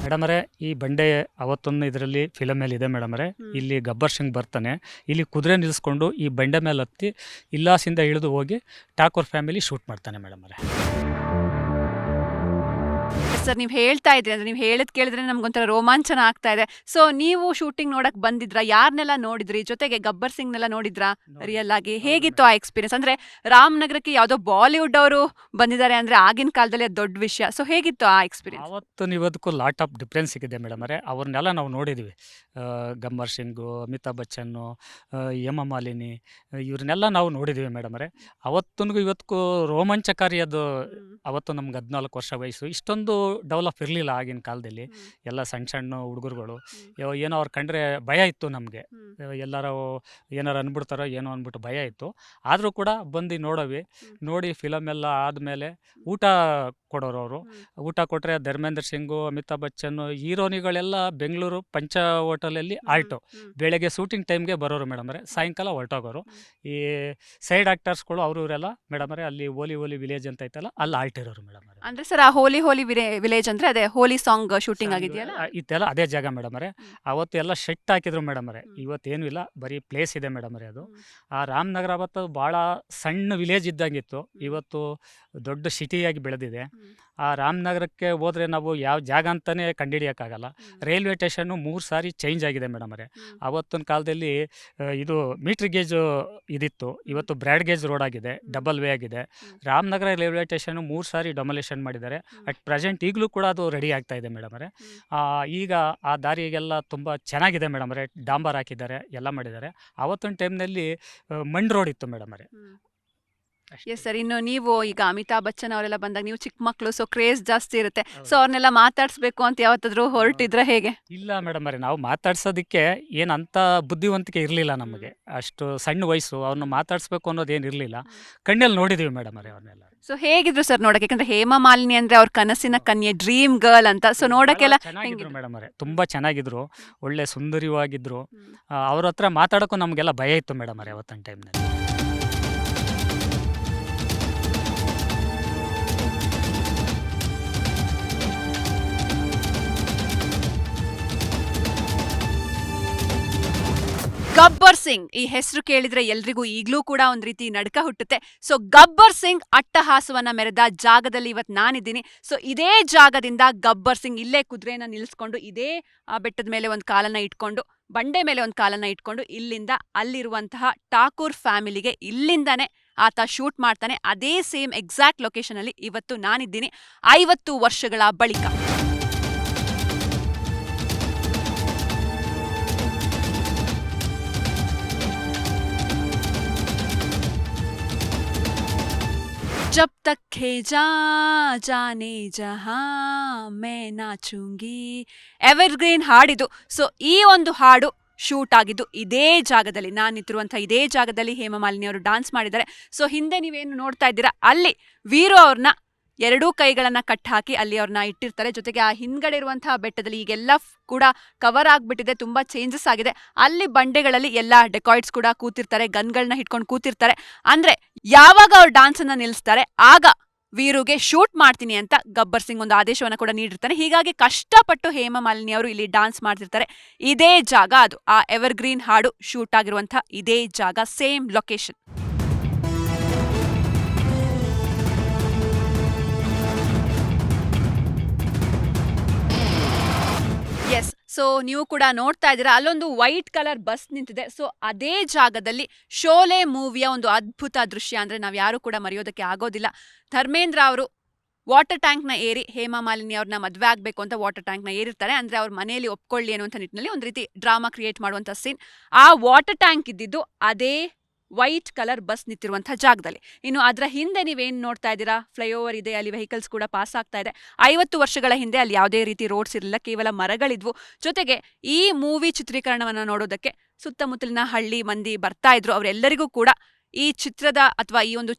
ಮೇಡಮರೇ, ಈ ಬಂಡೆ ಅವತ್ತೊಂದು ಇದರಲ್ಲಿ ಫಿಲಮ್ ಮೇಲೆ ಇದೆ ಮೇಡಮರೇ. ಇಲ್ಲಿ ಗಬ್ಬರ್ ಸಿಂಗ್ ಬರ್ತಾನೆ, ಇಲ್ಲಿ ಕುದುರೆ ನಿಲ್ಲಿಸ್ಕೊಂಡು ಈ ಬಂಡೆ ಮೇಲೆ ಹತ್ತಿ ಇಲ್ಲಾಸಿಂದ ಇಳಿದು ಹೋಗಿ ಠಾಕೂರ್ ಫ್ಯಾಮಿಲಿ ಶೂಟ್ ಮಾಡ್ತಾನೆ ಮೇಡಮರೇ. ಸರ್, ನೀವು ಹೇಳ್ತಾ ಇದ್ರಿ, ಅಂದ್ರೆ ನೀವು ಹೇಳದ್ ಕೇಳಿದ್ರೆ ನಮ್ಗೊಂಥರ ರೋಮಾಂಚನ ಆಗ್ತಾ ಇದೆ. ಸೊ ನೀವು ಶೂಟಿಂಗ್ ನೋಡಕ್ ಬಂದಿದ್ರಾ? ಯಾರನ್ನೆಲ್ಲ ನೋಡಿದ್ರಿ? ಜೊತೆಗೆ ಗಬ್ಬರ್ ಸಿಂಗ್ನೆಲ್ಲ ನೋಡಿದ್ರಾ ರಿಯಲ್ ಆಗಿ? ಹೇಗಿತ್ತು ಆ ಎಕ್ಸ್ಪೀರಿಯನ್ಸ್? ಅಂದ್ರೆ ರಾಮನಗರಕ್ಕೆ ಯಾವುದೋ ಬಾಲಿವುಡ್ ಅವರು ಬಂದಿದ್ದಾರೆ ಅಂದ್ರೆ ಆಗಿನ ಕಾಲದಲ್ಲಿ ಅದು ದೊಡ್ಡ ವಿಷಯ. ಸೊ ಹೇಗಿತ್ತು ಆ ಎಕ್ಸ್ಪೀರಿಯನ್ಸ್? ಅವತ್ತು ಇವತ್ತಕ್ಕೂ ಲಾಟ್ ಆಫ್ ಡಿಫ್ರೆನ್ಸ್ ಸಿಕ್ಕಿದೆ ಮೇಡಮರೇ. ಅವ್ರನ್ನೆಲ್ಲ ನಾವು ನೋಡಿದ್ವಿ. ಗಬ್ಬರ್ ಸಿಂಗು, ಅಮಿತಾಬ್ ಬಚ್ಚನ್ನು, ಹೇಮಾ ಮಾಲಿನಿ, ಇವ್ರನ್ನೆಲ್ಲ ನಾವು ನೋಡಿದ್ವಿ ಮೇಡಮರೇ. ಅವತ್ತಿಗೂ ಇವತ್ತಿಗೂ ರೋಮಾಂಚಕಾರಿ ಅದು. ಅವತ್ತು ನಮ್ಗೆ 14 ವರ್ಷ ವಯಸ್ಸು. ಇಷ್ಟೊಂದು ಡೆವಲಪ್ ಇರಲಿಲ್ಲ ಆಗಿನ ಕಾಲದಲ್ಲಿ. ಎಲ್ಲ ಸಣ್ಣ ಸಣ್ಣ ಹುಡುಗರುಗಳು ಏನೋ ಅವ್ರು ಕಂಡ್ರೆ ಭಯ ಇತ್ತು ನಮಗೆ. ಎಲ್ಲರೂ ಏನಾರು ಅಂದ್ಬಿಡ್ತಾರೋ ಏನೋ ಅಂದ್ಬಿಟ್ಟು ಭಯ ಇತ್ತು. ಆದರೂ ಕೂಡ ಬಂದು ನೋಡಿ ಫಿಲಮ್ ಎಲ್ಲ ಆದಮೇಲೆ ಊಟ ಕೊಡೋರು ಅವರು. ಊಟ ಕೊಟ್ಟರೆ ಧರ್ಮೇಂದ್ರ ಸಿಂಗು, ಅಮಿತಾಬ್ ಬಚ್ಚನ್ ಹೀರೋನಿಗಳೆಲ್ಲ ಬೆಂಗಳೂರು ಪಂಚ ಹೋಟೆಲಲ್ಲಿ ಆಲ್ಟು. ಬೆಳಗ್ಗೆ ಶೂಟಿಂಗ್ ಟೈಮ್ಗೆ ಬರೋರು ಮೇಡಮ್ರೆ, ಸಾಯಂಕಾಲ ಹೊರಟೋಗೋರು. ಈ ಸೈಡ್ ಆಕ್ಟರ್ಸ್ಗಳು ಅವರು ಇವರೆಲ್ಲ ಮೇಡಮ್ರೆ ಅಲ್ಲಿ ಹೋಲಿ ವಿಲೇಜ್ ಅಂತ ಐತಲ್ಲ, ಅಲ್ಲಿ ಆಲ್ಟಿರೋರು ಮೇಡಮ್ರೆ. ಅಂದ್ರೆ ಸರ್ ಆ ಹೋಲಿ ವಿಲೇಜ್ ಅಂದ್ರೆ ಅದೇ ಹೋಲಿ ಸಾಂಗ್ ಶೂಟಿಂಗ್ ಆಗಿದೆಯಲ್ಲ, ಇದೆಲ್ಲ ಅದೇ ಜಾಗ ಮೇಡಮ್ರೆ. ಅವತ್ತು ಎಲ್ಲ ಶೆಟ್ ಹಾಕಿದ್ರು ಮೇಡಮ್ರೆ. ಇವತ್ತೇನು ಇಲ್ಲ, ಬರೀ ಪ್ಲೇಸ್ ಇದೆ ಮೇಡಮ್ರೆ. ಅದು ಆ ರಾಮನಗರ ಅವತ್ತು ಭಾಳ ಸಣ್ಣ ವಿಲೇಜ್ ಇದ್ದಂಗಿತ್ತು, ಇವತ್ತು ದೊಡ್ಡ ಸಿಟಿಯಾಗಿ ಬೆಳೆದಿದೆ. ಆ ರಾಮನಗರಕ್ಕೆ ಹೋದ್ರೆ ನಾವು ಯಾವ ಜಾಗ ಅಂತಾನೆ ಕಂಡುಹಿಡಿಯೋಕ್ಕಾಗಲ್ಲ. ರೈಲ್ವೆ ಸ್ಟೇಷನ್ನು 3 ಸಾರಿ ಚೇಂಜ್ ಆಗಿದೆ ಮೇಡಮ್ರೆ. ಅವತ್ತಿನ ಕಾಲದಲ್ಲಿ ಇದು ಮೀಟ್ರ್ ಗೇಜ್ ಇದಿತ್ತು, ಇವತ್ತು ಬ್ರಾಡ್ ಗೇಜ್ ರೋಡ್ ಆಗಿದೆ, ಡಬಲ್ ವೇ ಆಗಿದೆ. ರಾಮನಗರ ರೈಲ್ವೆ ಸ್ಟೇಷನ್ 3 ಸಾರಿ ಡೆಮೊಲಿಷನ್ ಮಾಡಿದ್ದಾರೆ. ಅಟ್ ಪ್ರೆಸೆಂಟ್ ಈಗಲೂ ಕೂಡ ಅದು ರೆಡಿ ಆಗ್ತಾ ಇದೆ ಮೇಡಮ್ರೆ. ಈಗ ಆ ದಾರಿಗೆಲ್ಲ ತುಂಬ ಚೆನ್ನಾಗಿದೆ ಮೇಡಮ್ರೆ, ಡಾಂಬರ್ ಹಾಕಿದ್ದಾರೆ, ಎಲ್ಲ ಮಾಡಿದ್ದಾರೆ. ಅವತ್ತಿನ ಟೈಮ್ನಲ್ಲಿ ಮಣ್ಣು ರೋಡ್ ಇತ್ತು ಮೇಡಮ್ರೆ. Yes sir. ಇನ್ನು ನೀವು ಈಗ ಅಮಿತಾಬ್ ಬಚ್ಚನ್ ಅವರೆಲ್ಲ ಬಂದಾಗ ನೀವು ಚಿಕ್ಕ ಮಕ್ಕಳು, ಸೊ ಕ್ರೇಜ್ ಜಾಸ್ತಿ ಇರುತ್ತೆ, ಸೊ ಅವ್ರನ್ನೆಲ್ಲ ಮಾತಾಡಿಸ್ಬೇಕು ಅಂತ ಯಾವತ್ತಾದ್ರೂ ಹೊರಟಿದ್ರೆ ಹೇಗೆ? ಇಲ್ಲ ಮೇಡಮ್ ಅವ್ರೆ, ನಾವು ಮಾತಾಡ್ಸೋದಕ್ಕೆ ಏನಂತ ಬುದ್ಧಿವಂತಿಕೆ ಇರಲಿಲ್ಲ ನಮಗೆ. ಅಷ್ಟು ಸಣ್ಣ ವಯಸ್ಸು, ಅವ್ರನ್ನ ಮಾತಾಡಿಸ್ಬೇಕು ಅನ್ನೋದೇನು ಇರಲಿಲ್ಲ. ಕಣ್ಣಲ್ಲಿ ನೋಡಿದೀವಿ ಮೇಡಮ್ ಅವ್ರೆ ಅವ್ರನ್ನೆಲ್ಲ. ಸೊ ಹೇಗಿದ್ರು ಸರ್ ನೋಡಕ್ಕೆ? ಯಾಕಂದ್ರೆ ಹೇಮಾ ಮಾಲಿನಿ ಅಂದ್ರೆ ಅವ್ರ ಕನಸಿನ ಕನ್ಯೆ, ಡ್ರೀಮ್ ಗರ್ಲ್ ಅಂತ. ಸೊ ನೋಡಕ್ಕೆಲ್ಲ ಚೆನ್ನಾಗಿದ್ರು ಮೇಡಮ್ ಅವ್ರೆ, ತುಂಬಾ ಚೆನ್ನಾಗಿದ್ರು, ಒಳ್ಳೆ ಸುಂದರಿವಾಗಿದ್ರು. ಅವ್ರ ಹತ್ರ ಮಾತಾಡೋಕ್ಕೂ ನಮಗೆಲ್ಲ ಭಯ ಇತ್ತು ಮೇಡಮ್ ಅವ್ರೆ ಅವತ್ತಿನ ಟೈಮ್ನಲ್ಲಿ. ಗಬ್ಬರ್ ಸಿಂಗ್ ಈ ಹೆಸರು ಕೇಳಿದ್ರೆ ಎಲ್ರಿಗೂ ಈಗಲೂ ಕೂಡ ಒಂದ್ ರೀತಿ ನಡ್ಕ ಹುಟ್ಟುತ್ತೆ. ಸೊ ಗಬ್ಬರ್ ಸಿಂಗ್ ಅಟ್ಟಹಾಸವನ್ನ ಮೆರೆದ ಜಾಗದಲ್ಲಿ ಇವತ್ತು ನಾನಿದ್ದೀನಿ. ಸೊ ಇದೇ ಜಾಗದಿಂದ ಗಬ್ಬರ್ ಸಿಂಗ್ ಇಲ್ಲೇ ಕುದುರೆನ ನಿಲ್ಲಿಸ್ಕೊಂಡು, ಇದೇ ಬೆಟ್ಟದ ಮೇಲೆ ಒಂದು ಕಾಲನ್ನ ಇಟ್ಕೊಂಡು, ಬಂಡೆ ಮೇಲೆ ಒಂದು ಕಾಲನ್ನ ಇಟ್ಕೊಂಡು, ಇಲ್ಲಿಂದ ಅಲ್ಲಿರುವಂತಹ ಠಾಕೂರ್ ಫ್ಯಾಮಿಲಿಗೆ ಇಲ್ಲಿಂದಾನೆ ಆತ ಶೂಟ್ ಮಾಡ್ತಾನೆ. ಅದೇ ಸೇಮ್ ಎಕ್ಸಾಕ್ಟ್ ಲೊಕೇಶನ್ ಅಲ್ಲಿ ಇವತ್ತು ನಾನಿದ್ದೀನಿ 50 ವರ್ಷಗಳ ಬಳಿಕ. जब तक है जाने जहां मैं ನಾಚುಂಗಿ ಎವರ್ಗ್ರೀನ್ ಹಾಡಿದು. ಸೊ ಈ ಒಂದು ಹಾಡು ಶೂಟ್ ಆಗಿದ್ದು ಇದೇ ಜಾಗದಲ್ಲಿ, ನಾನು ನಿಂತಿರುವಂತಹ ಇದೇ ಜಾಗದಲ್ಲಿ ಹೇಮಾ ಮಾಲಿನಿ ಅವರು ಡಾನ್ಸ್ ಮಾಡಿದ್ದಾರೆ. ಸೊ ಹಿಂದೆ ನೀವೇನು ನೋಡ್ತಾ ಇದ್ದೀರಾ, ಅಲ್ಲಿ ವೀರು ಅವ್ರನ್ನ 2 ಕೈಗಳನ್ನ ಕಟ್ ಹಾಕಿ ಅಲ್ಲಿ ಅವ್ರನ್ನ ಇಟ್ಟಿರ್ತಾರೆ. ಜೊತೆಗೆ ಆ ಹಿಂದ್ಗಡೆ ಇರುವಂತಹ ಬೆಟ್ಟದಲ್ಲಿ ಈಗೆಲ್ಲ ಕೂಡ ಕವರ್ ಆಗ್ಬಿಟ್ಟಿದೆ, ತುಂಬಾ ಚೇಂಜಸ್ ಆಗಿದೆ. ಅಲ್ಲಿ ಬಂಡೆಗಳಲ್ಲಿ ಎಲ್ಲ ಡೆಕಾಯ್ಡ್ಸ್ ಕೂಡ ಕೂತಿರ್ತಾರೆ, ಗನ್ಗಳನ್ನ ಹಿಡ್ಕೊಂಡು ಕೂತಿರ್ತಾರೆ. ಅಂದ್ರೆ ಯಾವಾಗ ಅವ್ರು ಡಾನ್ಸ್ ಅನ್ನ ನಿಲ್ಲಿಸ್ತಾರೆ ಆಗ ವೀರುಗೆ ಶೂಟ್ ಮಾಡ್ತೀನಿ ಅಂತ ಗಬ್ಬರ್ ಸಿಂಗ್ ಒಂದು ಆದೇಶವನ್ನ ಕೂಡ ನೀಡಿರ್ತಾನೆ. ಹೀಗಾಗಿ ಕಷ್ಟಪಟ್ಟು ಹೇಮಾ ಮಾಲಿನಿ ಅವರು ಇಲ್ಲಿ ಡಾನ್ಸ್ ಮಾಡ್ತಿರ್ತಾರೆ. ಇದೇ ಜಾಗ ಅದು, ಆ ಎವರ್ಗ್ರೀನ್ ಹಾಡು ಶೂಟ್ ಆಗಿರುವಂತಹ ಇದೇ ಜಾಗ, ಸೇಮ್ ಲೊಕೇಶನ್. ಎಸ್. ಸೊ ನೀವು ಕೂಡ ನೋಡ್ತಾ ಇದ್ದೀರಾ, ಅಲ್ಲೊಂದು ವೈಟ್ ಕಲರ್ ಬಸ್ ನಿಂತಿದೆ. ಸೊ ಅದೇ ಜಾಗದಲ್ಲಿ ಶೋಲೆ ಮೂವಿಯ ಒಂದು ಅದ್ಭುತ ದೃಶ್ಯ ಅಂದ್ರೆ ನಾವು ಯಾರು ಕೂಡ ಮರೆಯೋದಕ್ಕೆ ಆಗೋದಿಲ್ಲ. ಧರ್ಮೇಂದ್ರ ಅವರು ವಾಟರ್ ಟ್ಯಾಂಕ್ನ ಏರಿ ಹೇಮಾ ಮಾಲಿನಿ ಅವ್ರನ್ನ ಮದುವೆ ಆಗಬೇಕು ಅಂತ ವಾಟರ್ ಟ್ಯಾಂಕ್ನ ಏರಿರ್ತಾರೆ. ಅಂದ್ರೆ ಅವ್ರ ಮನೆಯಲ್ಲಿ ಒಪ್ಕೊಳ್ಳಿ ಅನ್ನುವಂಥ ನಿಟ್ಟಿನಲ್ಲಿ ಒಂದು ರೀತಿ ಡ್ರಾಮಾ ಕ್ರಿಯೇಟ್ ಮಾಡುವಂಥ ಸೀನ್. ಆ ವಾಟರ್ ಟ್ಯಾಂಕ್ ಇದ್ದಿದ್ದು ಅದೇ ವೈಟ್ ಕಲರ್ ಬಸ್ ನಿಂತಿರುವಂತಹ ಜಾಗದಲ್ಲಿ. ಇನ್ನು ಅದರ ಹಿಂದೆ ನೀವೇನು ನೋಡ್ತಾ ಇದ್ದೀರಾ, ಫ್ಲೈಓವರ್ ಇದೆ, ಅಲ್ಲಿ ವೆಹಿಕಲ್ಸ್ ಕೂಡ ಪಾಸ್ ಆಗ್ತಾ ಇದೆ. 50 ವರ್ಷಗಳ ಹಿಂದೆ ಅಲ್ಲಿ ಯಾವುದೇ ರೀತಿ ರೋಡ್ಸ್ ಇರಲಿಲ್ಲ, ಕೇವಲ ಮರಗಳಿದ್ವು. ಜೊತೆಗೆ ಈ ಮೂವಿ ಚಿತ್ರೀಕರಣವನ್ನು ನೋಡೋದಕ್ಕೆ ಸುತ್ತಮುತ್ತಲಿನ ಹಳ್ಳಿ ಮಂದಿ ಬರ್ತಾ ಇದ್ರು. ಅವರೆಲ್ಲರಿಗೂ ಕೂಡ ಈ ಚಿತ್ರದ ಅಥವಾ ಈ ಒಂದು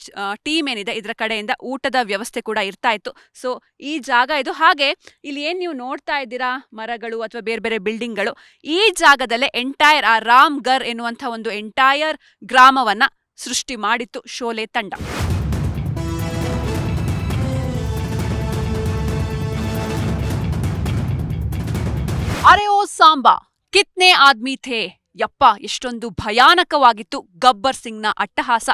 ಟೀಮ್ ಏನಿದೆ ಇದರ ಕಡೆಯಿಂದ ಊಟದ ವ್ಯವಸ್ಥೆ ಕೂಡ ಇರ್ತಾ ಇತ್ತು. ಸೊ ಈ ಜಾಗ ಇದು. ಹಾಗೆ ಇಲ್ಲಿ ಏನ್ ನೀವು ನೋಡ್ತಾ ಇದ್ದೀರಾ, ಮರಗಳು ಅಥವಾ ಬೇರೆ ಬೇರೆ ಬಿಲ್ಡಿಂಗ್ಗಳು, ಈ ಜಾಗದಲ್ಲೇ ಎಂಟೈರ್ ಆ ರಾಮ್ಗರ್ ಎನ್ನುವಂಥ ಒಂದು ಎಂಟೈರ್ ಗ್ರಾಮವನ್ನ ಸೃಷ್ಟಿ ಮಾಡಿತ್ತು ಶೋಲೆ ತಂಡ. ಅರೆ ಓ ಸಾಂಬಾ ಕಿತ್ನೆ ಆದ್ಮಿ ಥೇ. ಯಪ್ಪ, ಎಷ್ಟೊಂದು ಭಯಾನಕವಾಗಿತ್ತು ಗಬ್ಬರ್ ಸಿಂಗ್ನ ಅಟ್ಟಹಾಸ.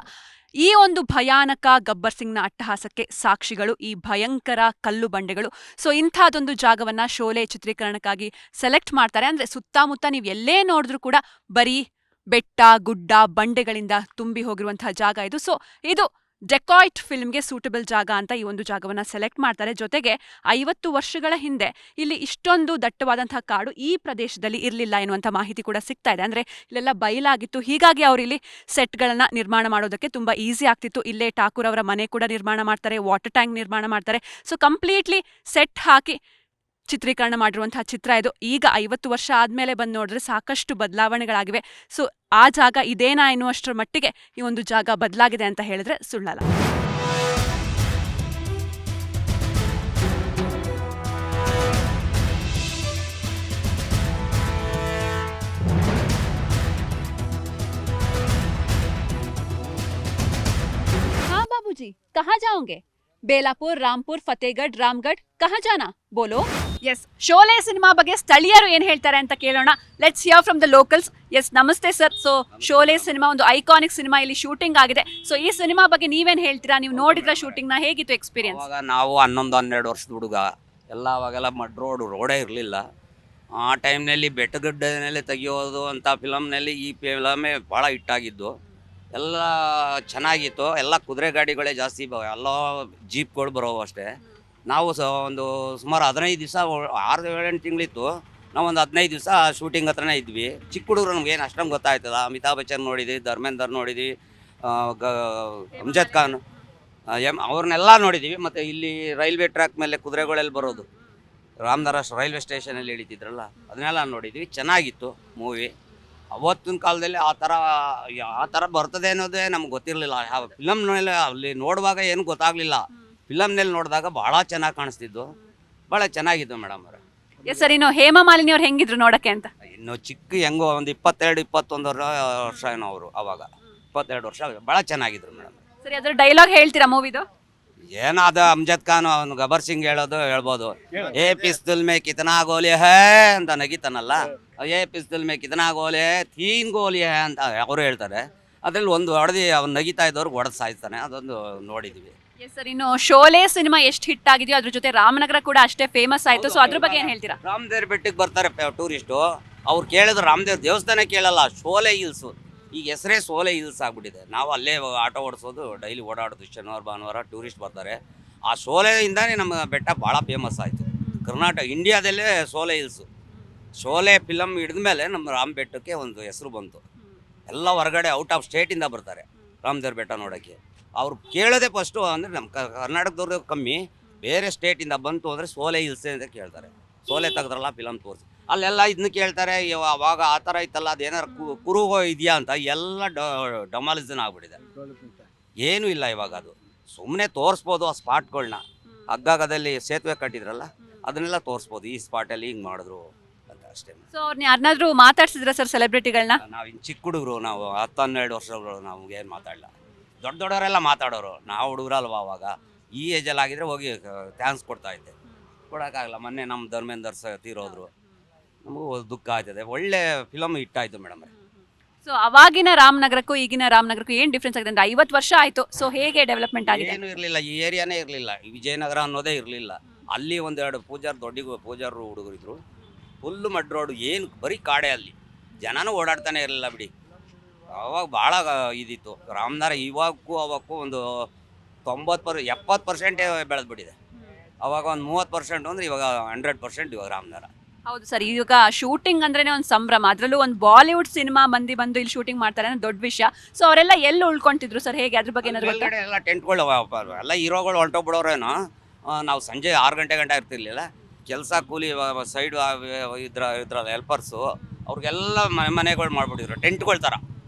ಈ ಒಂದು ಭಯಾನಕ ಗಬ್ಬರ್ ಸಿಂಗ್ನ ಅಟ್ಟಹಾಸಕ್ಕೆ ಸಾಕ್ಷಿಗಳು ಈ ಭಯಂಕರ ಕಲ್ಲು ಬಂಡೆಗಳು. ಸೊ ಇಂಥದ್ದೊಂದು ಜಾಗವನ್ನ ಶೋಲೆ ಚಿತ್ರೀಕರಣಕ್ಕಾಗಿ ಸೆಲೆಕ್ಟ್ ಮಾಡ್ತಾರೆ. ಅಂದ್ರೆ ಸುತ್ತಮುತ್ತ ನೀವು ಎಲ್ಲೇ ನೋಡಿದ್ರೂ ಕೂಡ ಬರೀ ಬೆಟ್ಟ ಗುಡ್ಡ ಬಂಡೆಗಳಿಂದ ತುಂಬಿ ಹೋಗಿರುವಂತಹ ಜಾಗ ಇದು. ಸೊ ಇದು ಡೆಕಾಯ್ಟ್ ಫಿಲ್ಮ್ಗೆ ಸೂಟಬಲ್ ಜಾಗ ಅಂತ ಈ ಒಂದು ಜಾಗವನ್ನ ಸೆಲೆಕ್ಟ್ ಮಾಡ್ತಾರೆ. ಜೊತೆಗೆ 50 ವರ್ಷಗಳ ಹಿಂದೆ ಇಲ್ಲಿ ಇಷ್ಟೊಂದು ದಟ್ಟವಾದಂತಹ ಕಾಡು ಈ ಪ್ರದೇಶದಲ್ಲಿ ಇರಲಿಲ್ಲ ಎನ್ನುವಂಥ ಮಾಹಿತಿ ಕೂಡ ಸಿಗ್ತಾ ಇದೆ. ಅಂದ್ರೆ ಇಲ್ಲೆಲ್ಲ ಬಯಲಾಗಿತ್ತು, ಹೀಗಾಗಿ ಅವರು ಇಲ್ಲಿ ಸೆಟ್ಗಳನ್ನ ನಿರ್ಮಾಣ ಮಾಡೋದಕ್ಕೆ ತುಂಬಾ ಈಸಿ ಆಗ್ತಿತ್ತು. ಇಲ್ಲೇ ಠಾಕೂರ್ ಅವರ ಮನೆ ಕೂಡ ನಿರ್ಮಾಣ ಮಾಡ್ತಾರೆ, ವಾಟರ್ ಟ್ಯಾಂಕ್ ನಿರ್ಮಾಣ ಮಾಡ್ತಾರೆ. ಸೊ ಕಂಪ್ಲೀಟ್ಲಿ ಸೆಟ್ ಹಾಕಿ ಚಿತ್ರೀಕರಣ ಮಾಡಿರುವಂತಹ ಚಿತ್ರ ಇದು. ಈಗ 50 ವರ್ಷ ಆದ್ಮೇಲೆ ಬಂದು ನೋಡಿದ್ರೆ ಸಾಕಷ್ಟು ಬದಲಾವಣೆಗಳಾಗಿವೆ. ಸೊ ಆ ಜಾಗ ಇದೇನಾ ಎನ್ನುವಷ್ಟರ ಮಟ್ಟಿಗೆ ಈ ಒಂದು ಜಾಗ ಬದಲಾಗಿದೆ ಅಂತ ಹೇಳಿದ್ರೆ ಸುಳ್ಳಲ್ಲ. ಹಾ ಬಾಬೂಜಿ, ಕಹಾ ಜಾओगे? ಬೇಲಾಪುರ್, ರಾಂಪುರ್, ಫತೇಗಢ್, ರಾಮ್ಗಢ್, ಕಹಾ ಜಾನಾ ಬೋಲೋ? ಎಸ್, ಶೋಲೆ ಸಿನಿಮಾ ಬಗ್ಗೆ ಸ್ಥಳೀಯರು ಏನ್ ಹೇಳ್ತಾರೆ ಅಂತ ಕೇಳೋಣ. Let's hear from the locals. Yes, ನಮಸ್ತೆ ಸರ್. ಸೊ ಶೋಲೆ ಸಿನಿಮಾ ಒಂದು ಐಕಾನಿಕ್ ಸಿನಿಮಾ, ಇಲ್ಲಿ ಶೂಟಿಂಗ್ ಆಗಿದೆ. ಸೊ ಈ ಸಿನಿಮಾ ಬಗ್ಗೆ ನೀವೇನ್ ಹೇಳ್ತೀರಾ? ನೀವು ನೋಡಿದ್ರ ಶೂಟಿಂಗ್ ನ, ಹೇಗಿತ್ತು ಎಕ್ಸ್ಪೀರಿಯನ್ಸ್? ಅವಾಗ ನಾವು 11-12 ವರ್ಷದ ಹುಡುಗ ಎಲ್ಲ, ಅವಾಗೆಲ್ಲ ಮಡ್ ರೋಡೇ ಇರಲಿಲ್ಲ. ಆ ಟೈಮ್ನಲ್ಲಿ ಬೆಟ್ಟಗಡ್ಡೆನಲ್ಲಿ ತೆಗಿಯೋದು ಅಂತ ಫಿಲಮ್ನಲ್ಲಿ ಈ ಫಿಲಮೇ ಭಾಳ ಹಿಟ್ಟಾಗಿದ್ದು. ಎಲ್ಲ ಚೆನ್ನಾಗಿತ್ತು. ಎಲ್ಲ ಕುದುರೆ ಗಾಡಿಗಳೇ ಜಾಸ್ತಿ, ಎಲ್ಲ ಜೀಪ್ಗಳು ಬರೋವು ಅಷ್ಟೇ. ನಾವು ಒಂದು ಸುಮಾರು 15 ದಿವಸ, 6-7 ತಿಂಗಳಿತ್ತು. ನಾವು ಒಂದು 15 ದಿವಸ ಶೂಟಿಂಗ್ ಹತ್ರನೇ ಇದ್ವಿ. ಚಿಕ್ಕ ಹುಡುಗರು ನಮ್ಗೇನು ಅಷ್ಟೊಂದು ಗೊತ್ತಾಯ್ತದ. ಅಮಿತಾಬ್ ಬಚ್ಚನ್ ನೋಡಿದ್ವಿ, ಧರ್ಮೇಂದರ್ ನೋಡಿದ್ವಿ, ಅಮ್ಜದ್ ಖಾನ್, ಅವ್ರನ್ನೆಲ್ಲ ನೋಡಿದ್ದೀವಿ. ಮತ್ತು ಇಲ್ಲಿ ರೈಲ್ವೆ ಟ್ರ್ಯಾಕ್ ಮೇಲೆ ಕುದುರೆಗಳೆಲ್ಲ ಬರೋದು, ರಾಮನಗರ ರೈಲ್ವೆ ಸ್ಟೇಷನಲ್ಲಿ ಹಿಡಿತಿದ್ರಲ್ಲ, ಅದನ್ನೆಲ್ಲ ನೋಡಿದ್ವಿ. ಚೆನ್ನಾಗಿತ್ತು ಮೂವಿ. ಅವತ್ತಿನ ಕಾಲದಲ್ಲಿ ಆ ಥರ ಬರ್ತದೆ ಅನ್ನೋದೇ ನಮ್ಗೆ ಗೊತ್ತಿರಲಿಲ್ಲ. ಫಿಲಮ್ನಲ್ಲಿ ಅಲ್ಲಿ ನೋಡುವಾಗ ಏನು ಗೊತ್ತಾಗಲಿಲ್ಲ. ಫಿಲಮ್ನಲ್ಲಿ ನೋಡಿದಾಗ ಭಾಳ ಚೆನ್ನಾಗಿ ಕಾಣಿಸ್ತಿದ್ದು, ಭಾಳ ಚೆನ್ನಾಗಿತ್ತು ಮೇಡಮ್ ಅವರೇ. ಎಸ್ ಸರ್, ಇನ್ನು ಹೇಮಾ ಮಾಲಿನಿ ಅವ್ರು ಹೆಂಗಿದ್ರು ನೋಡಕ್ಕೆ ಅಂತ? ಇನ್ನು ಹೆಂಗೋ ಒಂದು 22-21 ವರ್ಷ ಏನೋ ಅವರು. ಅವಾಗ 22 ವರ್ಷ, ಭಾಳ ಚೆನ್ನಾಗಿದ್ರು ಮೇಡಮ್. ಸರಿ, ಅದ್ರ ಡೈಲಾಗ್ ಹೇಳ್ತೀರಾ ಮೂವಿದು? ಏನಾದ ಅಮ್ಜದ್ ಖಾನ್ ಅವ್ನು ಗಬ್ಬರ್ ಸಿಂಗ್ ಹೇಳ್ಬೋದು, ಏ ಪಿಸ್ತೂಲ್ ಮೇ ಕಿತನಾ ಗೋಲಿ ಹೇ ಅಂತ ನಗಿತಾನಲ್ಲ, ಏ ಪಿಸ್ತೂಲ್ ಮೇ ಕಿತನಾ ಗೋಲಿ ಹೇ, 3 ಗೋಲಿ ಹೇ ಅಂತ ಅವರು ಹೇಳ್ತಾರೆ. ಅದ್ರಲ್ಲಿ ಒಂದು ಹೊಡೆದು ಅವ್ನು ನಗಿತಾ ಇದ್ದವ್ರಿಗೆ ಹೊಡೆದು ಸಾಯ್ತಾನೆ. ಅದೊಂದು ನೋಡಿದ್ವಿ. ಎಸ್ ಸರ್, ಇನ್ನು ಶೋಲೆ ಸಿನಿಮಾ ಎಷ್ಟು ಹಿಟ್ ಆಗಿದೆಯೋ ಅದ್ರ ಜೊತೆ ರಾಮನಗರ ಕೂಡ ಅಷ್ಟೇ ಫೇಮಸ್ ಆಯ್ತು. ಸೊ ಅದ್ರ ಬಗ್ಗೆ ಏನ್ ಹೇಳ್ತೀರಾ? ರಾಮದೇವ್ರ ಬೆಟ್ಟಕ್ಕೆ ಬರ್ತಾರೆ ಟೂರಿಸ್ಟು. ಅವ್ರು ಕೇಳಿದ್ರು ರಾಮದೇವ್ರ ದೇವಸ್ಥಾನ ಕೇಳಲ್ಲ, ಶೋಲೆ ಹಿಲ್ಸು. ಈಗ ಹೆಸರೇ ಶೋಲೆ ಹಿಲ್ಸ್ ಆಗ್ಬಿಟ್ಟಿದೆ. ನಾವು ಅಲ್ಲೇ ಆಟೋ ಓಡಿಸೋದು, ಡೈಲಿ ಓಡಾಡೋದು. ಶನಿವಾರ ಭಾನುವಾರ ಟೂರಿಸ್ಟ್ ಬರ್ತಾರೆ. ಆ ಶೋಲೆಯಿಂದಾನೇ ನಮ್ಮ ಬೆಟ್ಟ ಭಾಳ ಫೇಮಸ್ ಆಯಿತು. ಕರ್ನಾಟಕ, ಇಂಡಿಯಾದಲ್ಲೇ ಶೋಲೆ ಹಿಲ್ಸು. ಶೋಲೆ ಫಿಲಮ್ ಹಿಡಿದ ಮೇಲೆ ನಮ್ಮ ರಾಮ ಬೆಟ್ಟಕ್ಕೆ ಒಂದು ಹೆಸರು ಬಂತು. ಎಲ್ಲ ಹೊರಗಡೆ ಔಟ್ ಆಫ್ ಸ್ಟೇಟಿಂದ ಬರ್ತಾರೆ ರಾಮದೇವ್ರ ಬೆಟ್ಟ ನೋಡೋಕ್ಕೆ. ಅವ್ರು ಕೇಳೋದೇ ಫಸ್ಟು ಅಂದರೆ ನಮ್ಮ ಕರ್ನಾಟಕದವ್ರದ್ದು ಕಮ್ಮಿ, ಬೇರೆ ಸ್ಟೇಟಿಂದ ಬಂತು ಅಂದರೆ ಶೋಲೆ ಹಿಲ್ಸೆ ಅಂತ ಕೇಳ್ತಾರೆ. ಶೋಲೆ ತೆಗೆದ್ರಲ್ಲ ಫಿಲಮ್ ತೋರಿಸಿ, ಅಲ್ಲೆಲ್ಲ ಇದನ್ನ ಕೇಳ್ತಾರೆ. ಅವಾಗ ಆ ಥರ ಇತ್ತಲ್ಲ, ಅದೇನಾರು ಕುರುಗೋ ಇದೆಯಾ ಅಂತ. ಎಲ್ಲ ಡಮಾಲಿಸನ್ ಆಗ್ಬಿಟ್ಟಿದೆ, ಏನೂ ಇಲ್ಲ ಇವಾಗ. ಅದು ಸುಮ್ಮನೆ ತೋರಿಸ್ಬೋದು ಆ ಸ್ಪಾಟ್ಗಳನ್ನ. ಹಗ್ಗದಲ್ಲಿ ಸೇತುವೆ ಕಟ್ಟಿದ್ರಲ್ಲ, ಅದನ್ನೆಲ್ಲ ತೋರಿಸ್ಬೋದು. ಈ ಸ್ಪಾಟಲ್ಲಿ ಹಿಂಗೆ ಮಾಡಿದ್ರು ಅಂತ ಅಷ್ಟೇ. ಸೊ ಅವ್ರನ್ನ ಯಾರನ್ನಾದ್ರೂ ಮಾತಾಡ್ಸಿದ್ರ ಸರ್, ಸೆಲೆಬ್ರಿಟಿಗಳನ್ನ? ನಾವು ಇನ್ನು ಚಿಕ್ಕ ಹುಡುಗರು, ನಾವು 10-12 ವರ್ಷಗಳು, ನಮ್ಗೆ ಏನು ಮಾತಾಡಲ್ಲ. ದೊಡ್ಡವರೆಲ್ಲ ಮಾತಾಡೋರು, ನಾವು ಹುಡುಗರಲ್ವ ಅವಾಗ. ಈ ಏಜಲ್ಲಿ ಆಗಿದ್ರೆ ಹೋಗಿ ಥ್ಯಾಂಕ್ಸ್ ಕೊಡ್ತಾ ಇದ್ದೆ, ಕೊಡೋಕ್ಕಾಗಲ್ಲ. ಮೊನ್ನೆ ನಮ್ಮ ಧರ್ಮೇಂದರ್ ತೀರೋದ್ರು, ನಮಗೂ ದುಃಖ ಆಯ್ತದೆ. ಒಳ್ಳೆ ಫಿಲಮ್ ಹಿಟ್ಟಾಯಿತು ಮೇಡಮ್. ಸೊ ಅವಾಗಿನ ರಾಮನಗರಕ್ಕೂ ಈಗಿನ ರಾಮನಗರಕ್ಕೂ ಏನು ಡಿಫ್ರೆನ್ಸ್ ಆಗಿದೆ ಅಂದ್ರೆ 50 ವರ್ಷ ಆಯಿತು. ಸೊ ಹೇಗೆ ಡೆವಲಪ್ಮೆಂಟ್ ಆಗಿದೆ? ಏನೂ ಇರಲಿಲ್ಲ, ಈ ಏರಿಯಾನೇ ಇರಲಿಲ್ಲ. ವಿಜಯನಗರ ಅನ್ನೋದೇ ಇರಲಿಲ್ಲ. ಅಲ್ಲಿ ಒಂದೆರಡು ಪೂಜಾರು ಹುಡುಗರಿದ್ರು. ಫುಲ್ಲು ಮಡ್ ರೋಡು, ಏನು ಬರೀ ಕಾಡೆ. ಅಲ್ಲಿ ಜನನೂ ಓಡಾಡ್ತಾನೆ ಇರಲಿಲ್ಲ ಬಿಡಿ. ಅವಾಗ ಭಾಳ ಇದಿತ್ತು ರಾಮನಗರ. ಇವಾಗಕ್ಕೂ ಅವಕ್ಕೂ ಒಂದು 70% ಬೆಳೆದ್ಬಿಟ್ಟಿದೆ. ಅವಾಗ ಒಂದು 30% ಅಂದರೆ ಇವಾಗ 100% ಇವಾಗ ರಾಮನಗರ. ಹೌದು ಸರ್, ಈಗ ಶೂಟಿಂಗ್ ಅಂದ್ರೇನೆ ಒಂದು ಸಂಭ್ರಮ. ಅದರಲ್ಲೂ ಒಂದು ಬಾಲಿವುಡ್ ಸಿನಿಮಾ ಬಂದು ಇಲ್ಲಿ ಶೂಟಿಂಗ್ ಮಾಡ್ತಾರೆ ಅನ್ನೋ ದೊಡ್ಡ ವಿಷಯ. ಸೊ ಅವರೆಲ್ಲ ಎಲ್ಲಿ ಉಳ್ಕೊಂತಿದ್ರು ಸರ್, ಹೇಗೆ ಅದ್ರ ಬಗ್ಗೆ ಏನಾದ್ರು ಗೊತ್ತಾ? ಎಲ್ಲ ಟೆಂಟ್ಗಳು ಎಲ್ಲ ಹೀರೋಗಳು ಹೊಂಟೋಗ್ಬಿಡೋರೇನೋ. ನಾವು ಸಂಜೆ 6 ಗಂಟೆ ಇರ್ತಿರ್ಲಿಲ್ಲ. ಕೆಲಸ ಕೂಲಿ ಸೈಡ್ ಇದ್ರಲ್ಲ ಹೆಲ್ಪರ್ಸು, ಅವ್ರಿಗೆಲ್ಲ ಮನೆಗಳು ಮಾಡ್ಬಿಟ್ಟಿದ್ರು ಟೆಂಟ್ಗಳ ಥರ.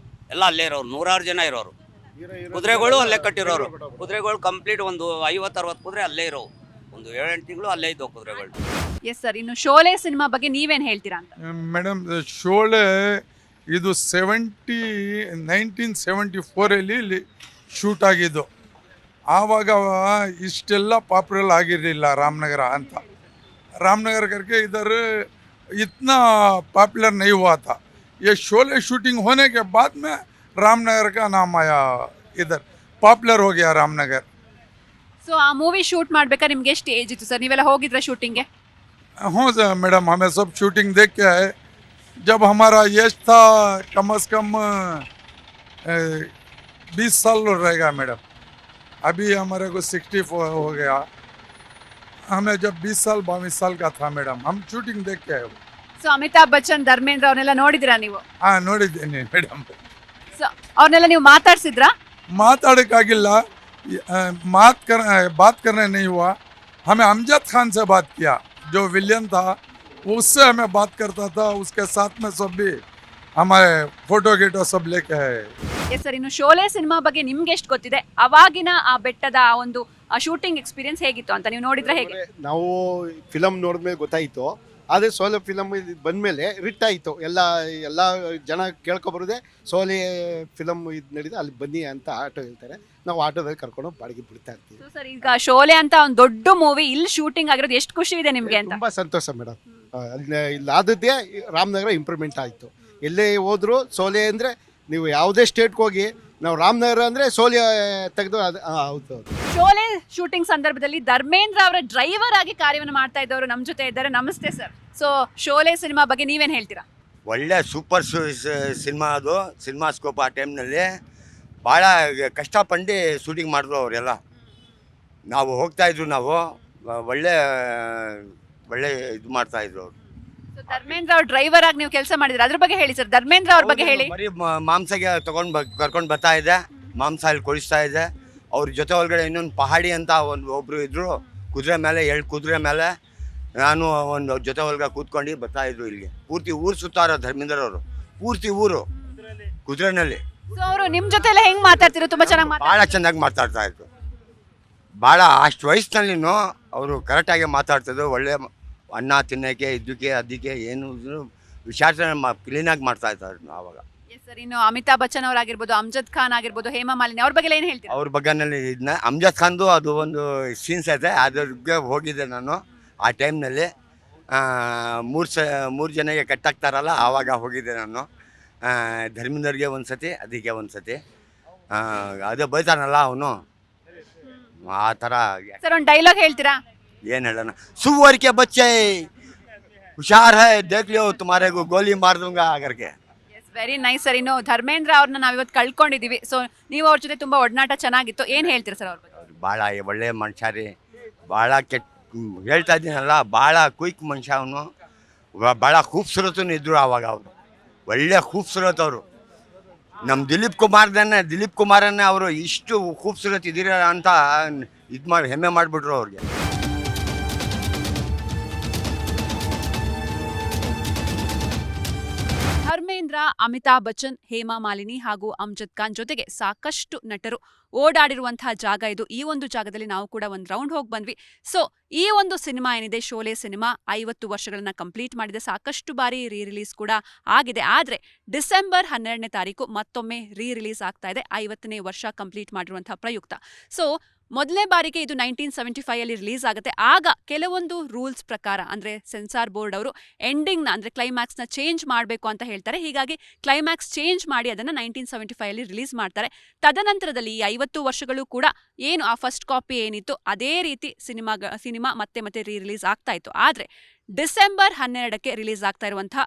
ಎಲ್ಲ ಅಲ್ಲೇ ಇರೋರು, 100 ಜನ ಇರೋರು. ಕುದುರೆಗಳು ಅಲ್ಲೇ ಕಟ್ಟಿರೋರು. ಕುದುರೆಗಳು ಕಂಪ್ಲೀಟ್ ಒಂದು 50-60 ಕುದುರೆ ಅಲ್ಲೇ ಇರೋವು. ಒಂದು 7-8 ತಿಂಗಳು ಅಲ್ಲೇ ಇದ್ದವು ಕುದುರೆಗಳು. ಎಸ್ ಸರ್, ಇನ್ನು ಶೋಲೆ ಸಿನಿಮಾ ಬಗ್ಗೆ ನೀವೇನು ಹೇಳ್ತೀರಾ ಅಂತ? ಮೇಡಮ್, ಶೋಲೆ ಇದು 1974 ಇಲ್ಲಿ ಶೂಟ್ ಆಗಿದ್ದು. ಆವಾಗ ಇಷ್ಟೆಲ್ಲ ಪಾಪ್ಯುಲರ್ ಆಗಿರಲಿಲ್ಲ ರಾಮನಗರ ಅಂತ. रामनगर करके इधर इतना पॉपुलर नहीं हुआ था. ये शोले शूटिंग होने के बाद में रामनगर का नाम आया, इधर पॉपुलर हो गया रामनगर. ಸೊ ಆ ಮೂವಿ ಶೂಟ್ ಮಾಡ್ಬೇಕಾದ್ರೆ ನಿಮ್ಗೆ ಎಷ್ಟು ಏಜ್ ಇತ್ತು ಸರ್? ನೀವೆಲ್ಲ ಹೋಗಿದ್ರ ಶೂಟಿಂಗ್ಗೆ? हाँ सर मैडम, हमें सब शूटिंग देख के आए. जब हमारा एज था कम से कम 20 साल रहेगा मैडम. अभी हमारे को 64 हो गया। हमें जब 20 साल 22 साल का था मैडम, हम शूटिंग देख के आए। ಸೊ ಅಮಿತಾಬ್ ಬಚ್ಚನ್ ಧರ್ಮೇಂದ್ರ ಅವ್ರನ್ನೆಲ್ಲ ನೋಡಿದಿರಾ ನೀವು? हाँ ನೋಡಿದ್ದೇನೆ ಮೇಡಮ್. ಸೊ ಅವ್ರನ್ನೆಲ್ಲ ನೀವು ಮಾತಾಡ್ಸಿದ್ರಾ? माताड़कागिल्ला बात करने नहीं हुआ। हमें अमजद खान से बात किया, जो विलियन था उससे हमें बात करता था। उसके साथ में सब भी हमारे फोटो गिटो सब लेके आए। ಎಸ್ ಸರ್, ಇನ್ನು ಶೋಲೆ ಸಿನಿಮಾ ಬಗ್ಗೆ ನಿಮ್ಗೆ ಎಷ್ಟು ಗೊತ್ತಿದೆ? ಅವಾಗಿನ ಆ ಬೆಟ್ಟದ ಆ ಒಂದು ಶೂಟಿಂಗ್ ಎಕ್ಸ್ಪೀರಿಯನ್ಸ್ ಹೇಗಿತ್ತು ಅಂತ ನೀವು ನೋಡಿದ್ರೆ ಹೇಗೆ? ನಾವು ಫಿಲಮ್ ನೋಡಿದ್ಮೇಲೆ ಗೊತ್ತಾಯಿತು. ಆದರೆ ಸೋಲೆ ಫಿಲಮ್ ಬಂದಮೇಲೆ ರಿಟ್ ಆಯಿತು. ಎಲ್ಲ ಜನ ಕೇಳ್ಕೊಬರೋದೆ ಸೋಲೆ ಫಿಲಮ್ ಇದು ನಡೀದೆ, ಅಲ್ಲಿ ಬನ್ನಿ ಅಂತ ಆಟೋ ಹೇಳ್ತಾರೆ. ನಾವು ಆಟೋದಲ್ಲಿ ಕರ್ಕೊಂಡು ಬಾಡಿಗೆ ಬಿಡ್ತಾ ಇರ್ತೀವಿ. ಸೊ ಸರ್, ಈಗ ಶೋಲೆ ಅಂತ ಒಂದು ದೊಡ್ಡ ಮೂವಿ ಇಲ್ಲಿ ಶೂಟಿಂಗ್ ಆಗಿರೋದು ಎಷ್ಟು ಖುಷಿ ಇದೆ ನಿಮಗೆ ಅಂತ? ತುಂಬ ಸಂತೋಷ ಮೇಡಮ್. ಇಲ್ಲಿ ಆದದ್ದೇ ರಾಮನಗರ ಇಂಪ್ರೂವ್ಮೆಂಟ್ ಆಯಿತು. ಎಲ್ಲೇ ಹೋದ್ರು ಸೋಲೆ ಅಂದರೆ ನೀವು ಯಾವುದೇ ಸ್ಟೇಟ್ಗೆ ಹೋಗಿ ನಾವು ರಾಮನಗರ ಅಂದರೆ ಸೋಲೆ ತೆಗೆದು ಅದು ಹೌದು. ಶೋಲೆ ಶೂಟಿಂಗ್ ಸಂದರ್ಭದಲ್ಲಿ ಧರ್ಮೇಂದ್ರ ಅವರ ಡ್ರೈವರ್ ಆಗಿ ಕಾರ್ಯವನ್ನು ಮಾಡ್ತಾ ಇದ್ದವರು ನಮ್ಮ ಜೊತೆ ಇದ್ದಾರೆ. ನಮಸ್ತೆ ಸರ್. ಸೊ ಶೋಲೆ ಸಿನಿಮಾ ಬಗ್ಗೆ ನೀವೇನು ಹೇಳ್ತೀರಾ? ಒಳ್ಳೆ ಸೂಪರ್ ಸಿನಿಮಾ ಅದು. ಸಿನಿಮಾಸ್ಕೋಪ್ ಆ ಟೈಮ್ನಲ್ಲಿ ಭಾಳ ಕಷ್ಟಪಟ್ಟು ಶೂಟಿಂಗ್ ಮಾಡಿದ್ರು ಅವರೆಲ್ಲ. ನಾವು ಹೋಗ್ತಾಯಿದ್ರು, ನಾವು ಒಳ್ಳೆ ಇದು ಮಾಡ್ತಾಯಿದ್ರು ಅವರು. ಧರ್ಮೇಂದ್ರ ಅವ್ರ ಡ್ರೈವರ್ ಆಗಿ ನೀವು ಕೆಲಸ ಮಾಡಿದ್ರೆ ಅದ್ರ ಬಗ್ಗೆ ಹೇಳಿ ಸರ್. ಧರ್ಮೇಂದ್ರ ಅವ್ರ ಬಗ್ಗೆ ಹೇಳಿ. ಬರೀ ಮಾಂಸಗೆ ಕರ್ಕೊಂಡು ಬರ್ತಾ ಇದೆ, ಮಾಂಸ ಇಲ್ಲಿ ಕೊಡಿಸ್ತಾ ಇದೆ. ಅವ್ರ ಜೊತೆ ಒಳಗಡೆ ಇನ್ನೊಂದು ಪಹಾಡಿ ಅಂತ ಒಬ್ರು ಇದ್ರು, ಕುದುರೆ ಮೇಲೆ 2 ಕುದುರೆ ಮೇಲೆ ನಾನು ಒಂದು ಜೊತೆ ಒಳಗೆ ಕೂತ್ಕೊಂಡು ಬರ್ತಾ ಇದ್ರು. ಇಲ್ಲಿ ಪೂರ್ತಿ ಊರು ಸುತ್ತಾರೋ ಧರ್ಮೇಂದ್ರ ಅವರು, ಪೂರ್ತಿ ಊರು ಕುದುರೆನಲ್ಲಿ. ಸೊ ಅವರು ನಿಮ್ಮ ಜೊತೆ ಎಲ್ಲ ಹೆಂಗ್ ಮಾತಾಡ್ತಿರೋ? ತುಂಬಾ ಚೆನ್ನಾಗಿ ಭಾಳ ಚೆನ್ನಾಗಿ ಮಾತಾಡ್ತಾ ಇದ್ರು. ಭಾಳ ಅಷ್ಟು ವಯಸ್ಸಿನಲ್ಲಿನೂ ಅವರು ಕರೆಕ್ಟಾಗಿ ಮಾತಾಡ್ತಿದ್ರು. ಒಳ್ಳೆ ಅನ್ನ ತಿನ್ನೋಕ್ಕೆ ಅದಕ್ಕೆ ಏನು ವಿಚಾರ ಕ್ಲೀನಾಗಿ ಮಾಡ್ತಾ ಇದ್ದಾರೆ ಆವಾಗ. ಸರ್, ಇನ್ನು ಅಮಿತಾಬ್ ಬಚ್ಚನ್ ಅವರಾಗಿರ್ಬೋದು, ಅಮ್ಜದ್ ಖಾನ್ ಆಗಿರ್ಬೋದು, ಹೇಮಾ ಮಾಲಿನಿ ಅವ್ರ ಬಗ್ಗೆ ಏನು ಹೇಳ್ತೀರಾ? ಅವ್ರ ಬಗ್ಗೆನಲ್ಲಿ ಇದನ್ನ ಅಮ್ಜದ್ ಖಾನ್ದು ಅದು ಒಂದು ಸೀನ್ಸ್ ಐತೆ, ಅದ್ರಿಗೆ ಹೋಗಿದ್ದೆ ನಾನು ಆ ಟೈಮ್ನಲ್ಲಿ. 3 ಜನಕ್ಕೆ ಕಟ್ಟಾಗ್ತಾರಲ್ಲ, ಆವಾಗ ಹೋಗಿದ್ದೆ ನಾನು. ಧರ್ಮೇಂದ್ರಗೆ ಒಂದು ಸತಿ, ಅದಕ್ಕೆ ಒಂದು ಸತಿ. ಅದೇ ಬೈತಾನಲ್ಲ ಅವನು, ಆ ಥರ. ಸರ್, ಒಂದು ಡೈಲಾಗ್ ಹೇಳ್ತೀರಾ? ಏನು ಹೇಳೋಣ? ಸುವರ್ ಕೆ ಬಚ್ಚೆ ಹುಷಾರ್ ಹೈ, ದೇಖ್ ಲಿಯೋ ತುಮಾರೆ ಗೋಲಿ ಮಾರ್ दूंगा करके. Very nice sir. ಇನ್ನು ಧರ್ಮೇಂದ್ರ ಅವ್ರನ್ನ ನಾವಿವತ್ತು ಕಳ್ಕೊಂಡಿದ್ದೀವಿ. ಸೊ ನೀವು ಅವ್ರ ಜೊತೆ ತುಂಬಾ ಒಡನಾಟ ಚೆನ್ನಾಗಿತ್ತು. ಏನು ಹೇಳ್ತೀರಾ ಸರ್ ಅವ್ರ ಬಗ್ಗೆ? ಭಾಳ ಒಳ್ಳೆ ಮನುಷ್ಯ ರೀ. ಭಾಳ ಹೇಳ್ತಾ ಇದ್ದೀನಲ್ಲ, ಭಾಳ ಕ್ವಿಕ್ ಮನುಷ್ಯ ಅವನು. ಭಾಳ ಖೂಬ್ಸೂರತೂ ಇದ್ರು ಆವಾಗ. ಅವರು ಒಳ್ಳೆ ಖೂಬ್ಸೂರತ್ ಅವರು. ನಮ್ಮ ದಿಲೀಪ್ ಕುಮಾರನ್ನೇ ಅವರು ಇಷ್ಟು ಖೂಬ್ಸೂರತ್ ಇದ್ದೀರ ಅಂತ ಇದು ಮಾಡಿ ಹೆಮ್ಮೆ ಮಾಡಿಬಿಟ್ರು ಅವ್ರಿಗೆ. ಧರ್ಮೇಂದ್ರ, ಅಮಿತಾಬ್ ಬಚ್ಚನ್, ಹೇಮಾ ಮಾಲಿನಿ ಹಾಗೂ ಅಮ್ಜದ್ ಖಾನ್ ಜೊತೆಗೆ ಸಾಕಷ್ಟು ನಟರು ಓಡಾಡಿರುವಂತಹ ಜಾಗ ಇದು. ಈ ಒಂದು ಜಾಗದಲ್ಲಿ ನಾವು ಕೂಡ ಒಂದು ರೌಂಡ್ ಹೋಗಿ ಬಂದ್ವಿ. ಸೊ ಈ ಒಂದು ಸಿನಿಮಾ ಏನಿದೆ, ಶೋಲೆ ಸಿನಿಮಾ 50 ವರ್ಷಗಳನ್ನ ಕಂಪ್ಲೀಟ್ ಮಾಡಿದೆ. ಸಾಕಷ್ಟು ಬಾರಿ ರಿಲೀಸ್ ಕೂಡ ಆಗಿದೆ. ಆದರೆ ಡಿಸೆಂಬರ್ 12ನೇ ತಾರೀಕು ಮತ್ತೊಮ್ಮೆ ರಿಲೀಸ್ ಆಗ್ತಾ ಇದೆ, 50ನೇ ವರ್ಷ ಕಂಪ್ಲೀಟ್ ಮಾಡಿರುವಂತಹ ಪ್ರಯುಕ್ತ. ಸೊ ಮೊದಲನೇ ಬಾರಿಗೆ ಇದು 1975 ಅಲ್ಲಿ ರಿಲೀಸ್ ಆಗುತ್ತೆ. ಆಗ ಕೆಲವೊಂದು ರೂಲ್ಸ್ ಪ್ರಕಾರ, ಅಂದ್ರೆ ಸೆನ್ಸಾರ್ ಬೋರ್ಡ್ ಅವರು ಎಂಡಿಂಗ್ನ ಅಂದ್ರೆ ಕ್ಲೈಮ್ಯಾಕ್ಸ್ನ ಚೇಂಜ್ ಮಾಡಬೇಕು ಅಂತ ಹೇಳ್ತಾರೆ. ಹೀಗಾಗಿ ಕ್ಲೈಮ್ಯಾಕ್ಸ್ ಚೇಂಜ್ ಮಾಡಿ ಅದನ್ನ 1975 ಅಲ್ಲಿ ರಿಲೀಸ್ ಮಾಡ್ತಾರೆ. ತದನಂತರದಲ್ಲಿ ಈ 50 ವರ್ಷಗಳು ಕೂಡ ಏನು ಆ ಫಸ್ಟ್ ಕಾಪಿ ಏನಿತ್ತು ಅದೇ ರೀತಿ ಸಿನಿಮಾ ಮತ್ತೆ ರಿಲೀಸ್ ಆಗ್ತಾ ಇತ್ತು. ಆದ್ರೆ ಡಿಸೆಂಬರ್ 12ಕ್ಕೆ ರಿಲೀಸ್ ಆಗ್ತಾ ಇರುವಂತಹ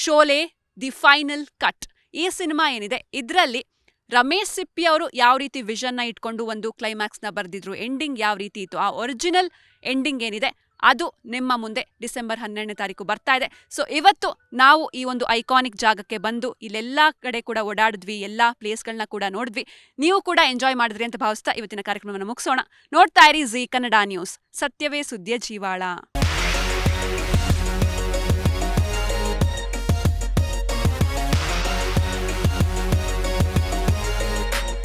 ಶೋಲೆ ದಿ ಫೈನಲ್ ಕಟ್, ಈ ಸಿನಿಮಾ ಏನಿದೆ ಇದರಲ್ಲಿ ರಮೇಶ್ ಸಿಪ್ಪಿ ಅವರು ಯಾವ ರೀತಿ ವಿಷನ್ನ ಇಟ್ಕೊಂಡು ಒಂದು ಕ್ಲೈಮ್ಯಾಕ್ಸ್ನ ಬರೆದಿದ್ರು, ಎಂಡಿಂಗ್ ಯಾವ ರೀತಿ ಇತ್ತು, ಆ ಒರಿಜಿನಲ್ ಎಂಡಿಂಗ್ ಏನಿದೆ ಅದು ನಿಮ್ಮ ಮುಂದೆ ಡಿಸೆಂಬರ್ 12ನೇ ತಾರೀಕು ಬರ್ತಾ ಇದೆ. ಸೊ ಇವತ್ತು ನಾವು ಈ ಒಂದು ಐಕಾನಿಕ್ ಜಾಗಕ್ಕೆ ಬಂದು ಇಲ್ಲೆಲ್ಲ ಕಡೆ ಕೂಡ ಓಡಾಡಿದ್ವಿ, ಎಲ್ಲ ಪ್ಲೇಸ್ಗಳನ್ನ ಕೂಡ ನೋಡಿದ್ವಿ. ನೀವು ಕೂಡ ಎಂಜಾಯ್ ಮಾಡಿದ್ರಿ ಅಂತ ಭಾವಿಸ್ತಾ ಇವತ್ತಿನ ಕಾರ್ಯಕ್ರಮವನ್ನು ಮುಗಿಸೋಣ. ನೋಡ್ತಾ ಇರಿ ಜೀ ಕನ್ನಡ ನ್ಯೂಸ್, ಸತ್ಯವೇ ಸುದ್ದಿಯ ಜೀವಾಳ.